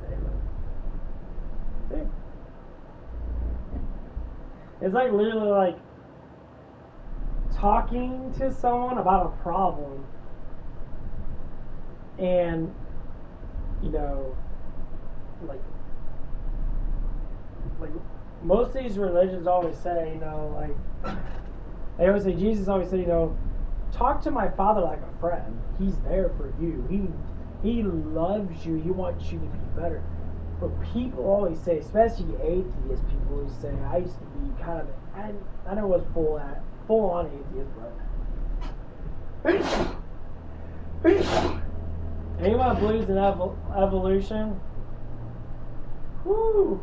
Amen. See? It's like literally like talking to someone about a problem, and like most of these religions always say, they always say, Jesus always said, talk to my Father like a friend. He's there for you. He loves you. He wants you to be better. But people always say, especially atheist people, always say, I used to be kind of, I never was full on atheist, but anyone who believes in evolution, whoo,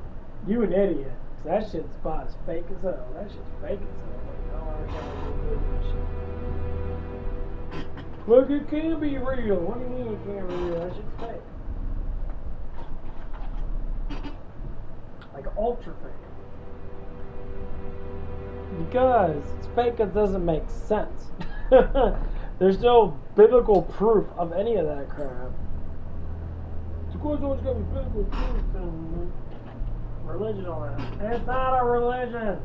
you an idiot. 'Cause that shit's about as fake as hell. That shit's fake as hell. Look, it can't be real. What do you mean it can't be real? That shit's fake. Like ultra fake. Because it's fake, it doesn't make sense. There's no biblical proof of any of that crap. Of course, always got to be biblical proof and religion on it. It's not a religion.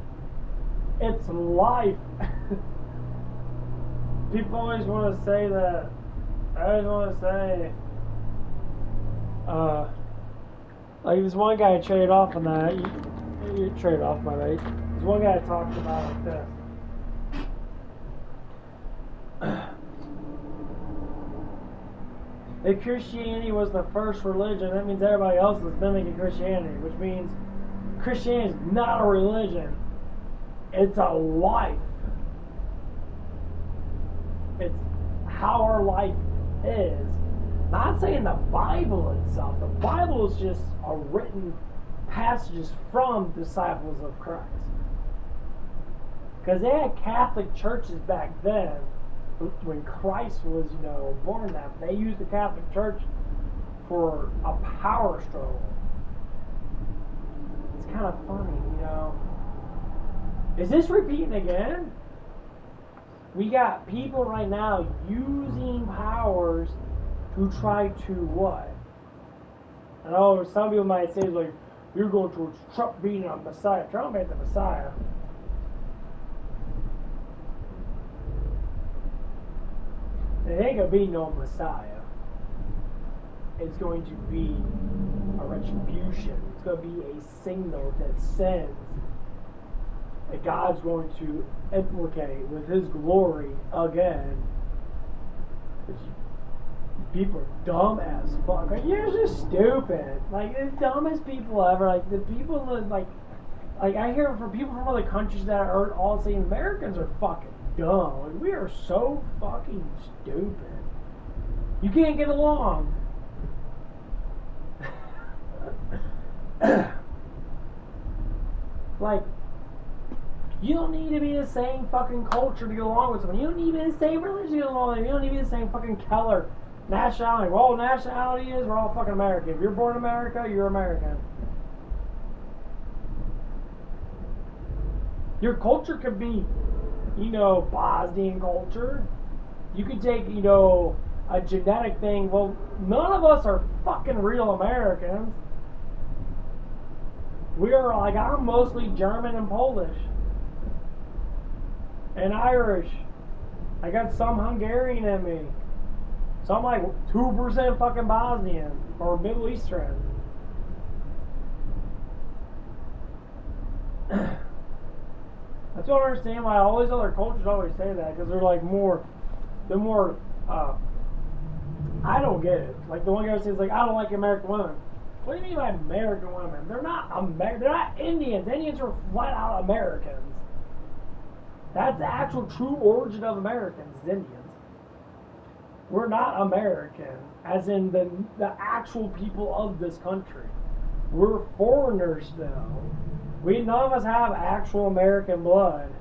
It's life. People always want to say that. I always want to say, like this one guy traded off on that. You traded off, my mate. This one guy talked about like this. If Christianity was the first religion, that means everybody else is mimicking Christianity, which means Christianity is not a religion. It's a life. It's how our life is. Not saying the Bible itself. The Bible is just a written passages from disciples of Christ. Because they had Catholic churches back then. When Christ was, born, that they used the Catholic Church for a power struggle. It's kind of funny, Is this repeating again? We got people right now using powers to try to what? I know some people might say, like, you're going towards Trump being a Messiah. Trump ain't the Messiah. It ain't going to be no Messiah. It's going to be a retribution. It's going to be a signal that sends that God's going to implicate with His glory again. People are dumb as fuck. Like, you're just stupid. Like, the dumbest people ever. Like, the people that, like, Like, I hear from people from other countries that are all saying Americans are fucking dumb. Like, we are so fucking stupid. You can't get along. Like, you don't need to be the same fucking culture to get along with someone. You don't need to be the same religion to get along with them. You don't need to be the same fucking color, nationality. Well, all nationality is, we're all fucking American. If you're born in America, you're American. Your culture could be, you know, Bosnian culture. You could take, you know, a genetic thing. Well, none of us are fucking real Americans. We are, like, I'm mostly German and Polish. And Irish. I got some Hungarian in me. So I'm like 2% fucking Bosnian or Middle Eastern. That's what I understand why all these other cultures always say that, because they're like they're more, I don't get it. Like the one guy says, like, I don't like American women. What do you mean by American women? They're not they're not Indians. Indians are flat out Americans. That's the actual true origin of Americans, is Indians. We're not American, as in the actual people of this country. We're foreigners still. None of us have actual American blood.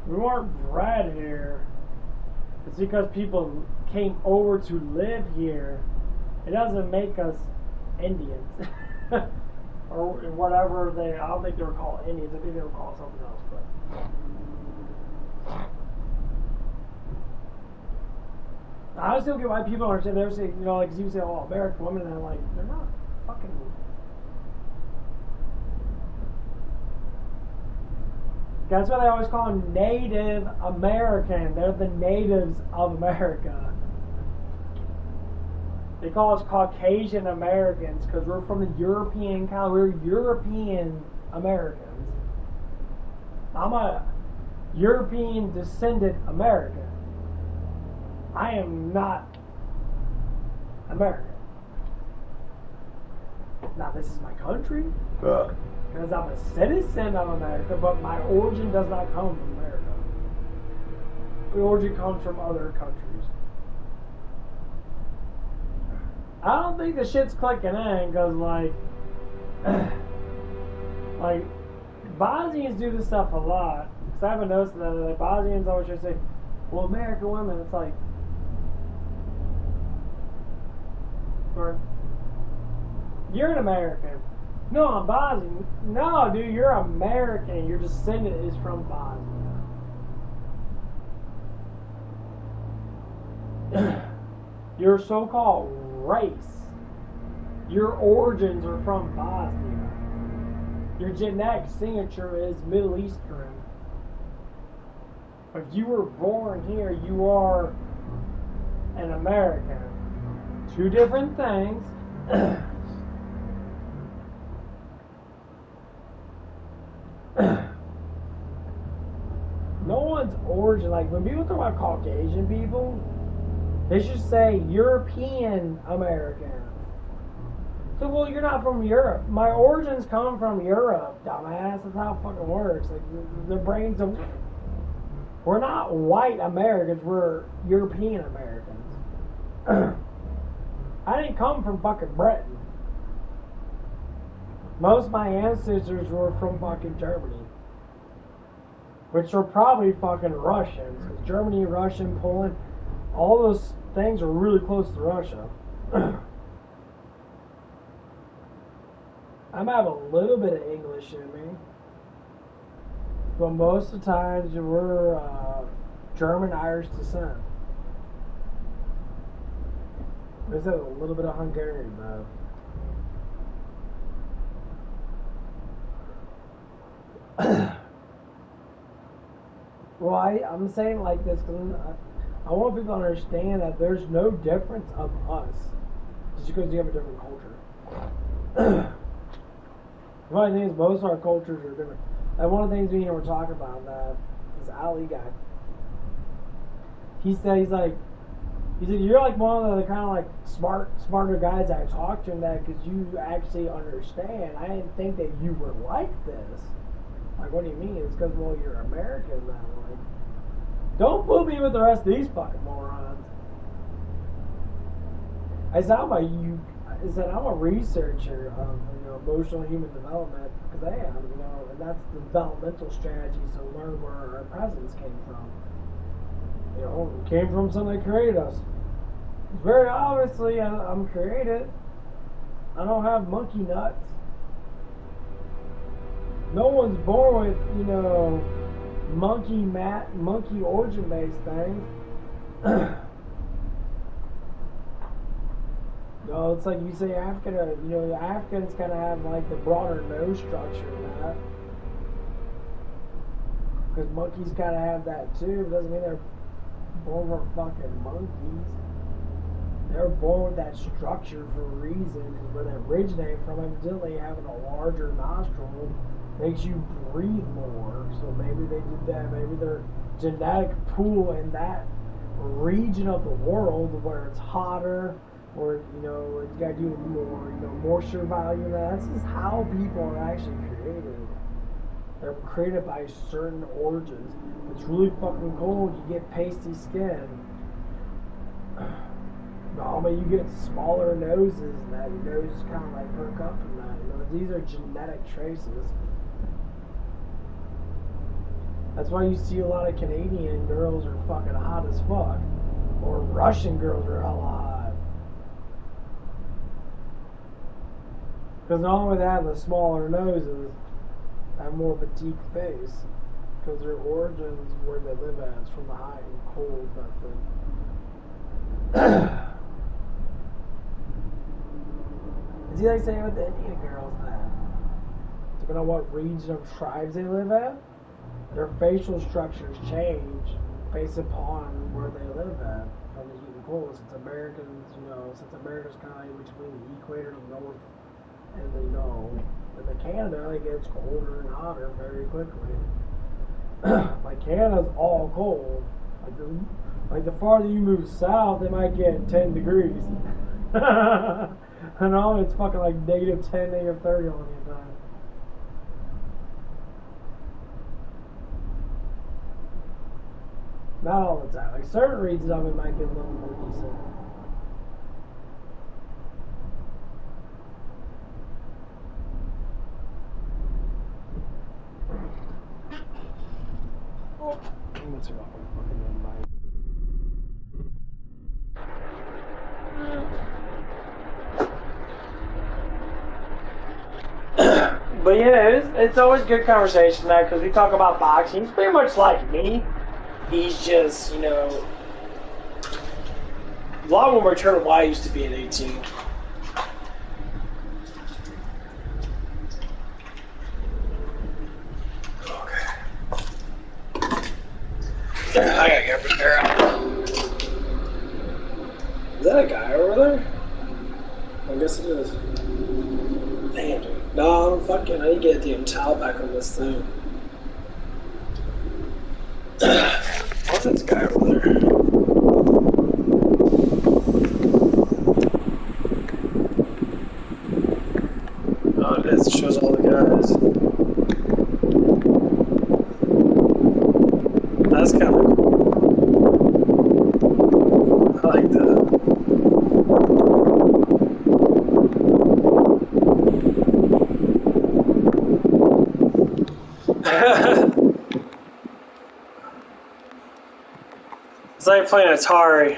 We weren't bred here. It's because people came over to live here. It doesn't make us Indians. Or whatever I don't think they were called Indians. I think they were called something else. But I just don't get why people understand. They say, you know, like you say, oh, American women, and I'm like, they're not fucking. That's why they always call them Native American. They're the natives of America. They call us Caucasian Americans because we're from the European kind. We're European Americans. I'm a European descendant American. I am not American. Now, this is my country. Because I'm a citizen of America, but my origin does not come from America. My origin comes from other countries. I don't think the shit's clicking in, because, like, like, Bosnians do this stuff a lot. Because I haven't noticed that, like, Bosnians always just say, well, American women, it's like, you're an American. No, I'm Bosnian. No, dude, you're American. Your descendant is from Bosnia. Your so-called race, your origins are from Bosnia. Your genetic signature is Middle Eastern. If you were born here, you are an American. Two different things. No one's origin, like when people talk about Caucasian people, they should say European American. So, well, you're not from Europe. My origins come from Europe, dumbass. That's how it fucking works. Like, their brains are. We're not white Americans, we're European Americans. I didn't come from fucking Britain. Most of my ancestors were from fucking Germany. Which are probably fucking Russians. Germany, Russian, Poland, all those things are really close to Russia. I might have a little bit of English in me. But most of the times we're German, Irish descent. There's a little bit of Hungarian though. Well, I'm saying like this because I want people to understand that there's no difference of us just because you have a different culture. One of the things, most of our cultures are different. Like one of the things we were talking about, this Ali guy, he said, he's like, He said, you're like one of the kind of like smarter guys I talked to, that because you actually understand. I didn't think that you were like this. Like, what do you mean? It's because, well, you're American now. Like, don't put me with the rest of these fucking morons. I said, I'm a researcher of, emotional human development, because I am, and that's the developmental strategy to learn where our presence came from. It came from something that created us. Very obviously, I'm created. I don't have monkey nuts. No one's born with, monkey origin-based things. It's like you say African, Africans kind of have like the broader nose structure and that. Because monkeys kind of have that too. It doesn't mean they're born from fucking monkeys. They're born with that structure for a reason, because where they originate from, evidently having a larger nostril makes you breathe more. So maybe they did that. Maybe their genetic pool in that region of the world where it's hotter, or you gotta do more, moisture value. That's just how people are actually created. They're created by certain origins. If it's really fucking cold, you get pasty skin. But you get smaller noses, and that your nose is kind of like perk up from that. These are genetic traces. That's why you see a lot of Canadian girls are fucking hot as fuck, or Russian girls are hella hot. Because not only that, the smaller noses have more petite face, because their origins where they live at is from the hot and cold method. It's like saying with the Indian girls that, depending on what region of tribes they live at, their facial structures change based upon where they live at from the heat and cold. Since Americans, America's kind of between the equator and the north, and in Canada it gets colder and hotter very quickly. Like Canada's all cold. Like the farther you move south, they might get 10 degrees. And all it's fucking like -10, -30 all the time. Not all the time. Like certain regions of it might get a little more decent. Let's see if I can fucking end my. But yeah, it's always good conversation now, because we talk about boxing. He's pretty much like me. He's just, a lot more mature than I used to be at 18. Okay. I gotta get prepared. Is that a guy over there? I guess it is. Damn, dude. No, I'm fucking. I need to get the damn towel back on this thing. What's this guy over there? Oh, it is. It shows all the guys. That's kind of cool. I like that. It's like playing Atari.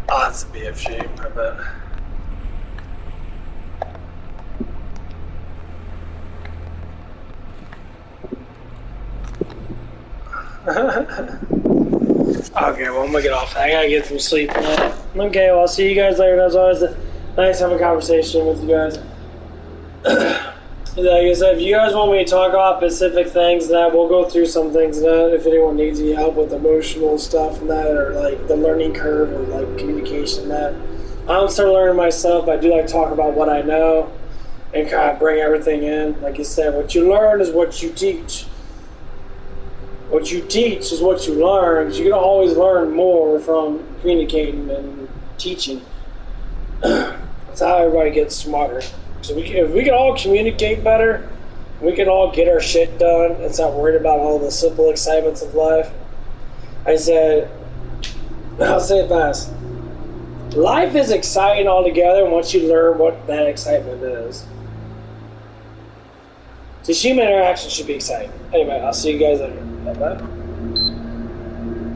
Oh, that's a BF shape, I bet. Okay, well, I'm gonna get off that. I gotta get some sleep tonight. Okay, well, I'll see you guys later. As always, nice having a conversation with you guys. Like I said, if you guys want me to talk about specific things, that we'll go through some things that if anyone needs any help with emotional stuff and that, or like the learning curve or like communication, that I don't start learning myself. But I do like to talk about what I know and kind of bring everything in. Like you said, what you learn is what you teach. What you teach is what you learn. You can always learn more from communicating and teaching. That's how everybody gets smarter. So if we can all communicate better, we can all get our shit done and stop worried about all the simple excitements of life. I'll say it fast. Life is exciting altogether once you learn what that excitement is. So human interaction should be exciting. Anyway, I'll see you guys later. Bye-bye.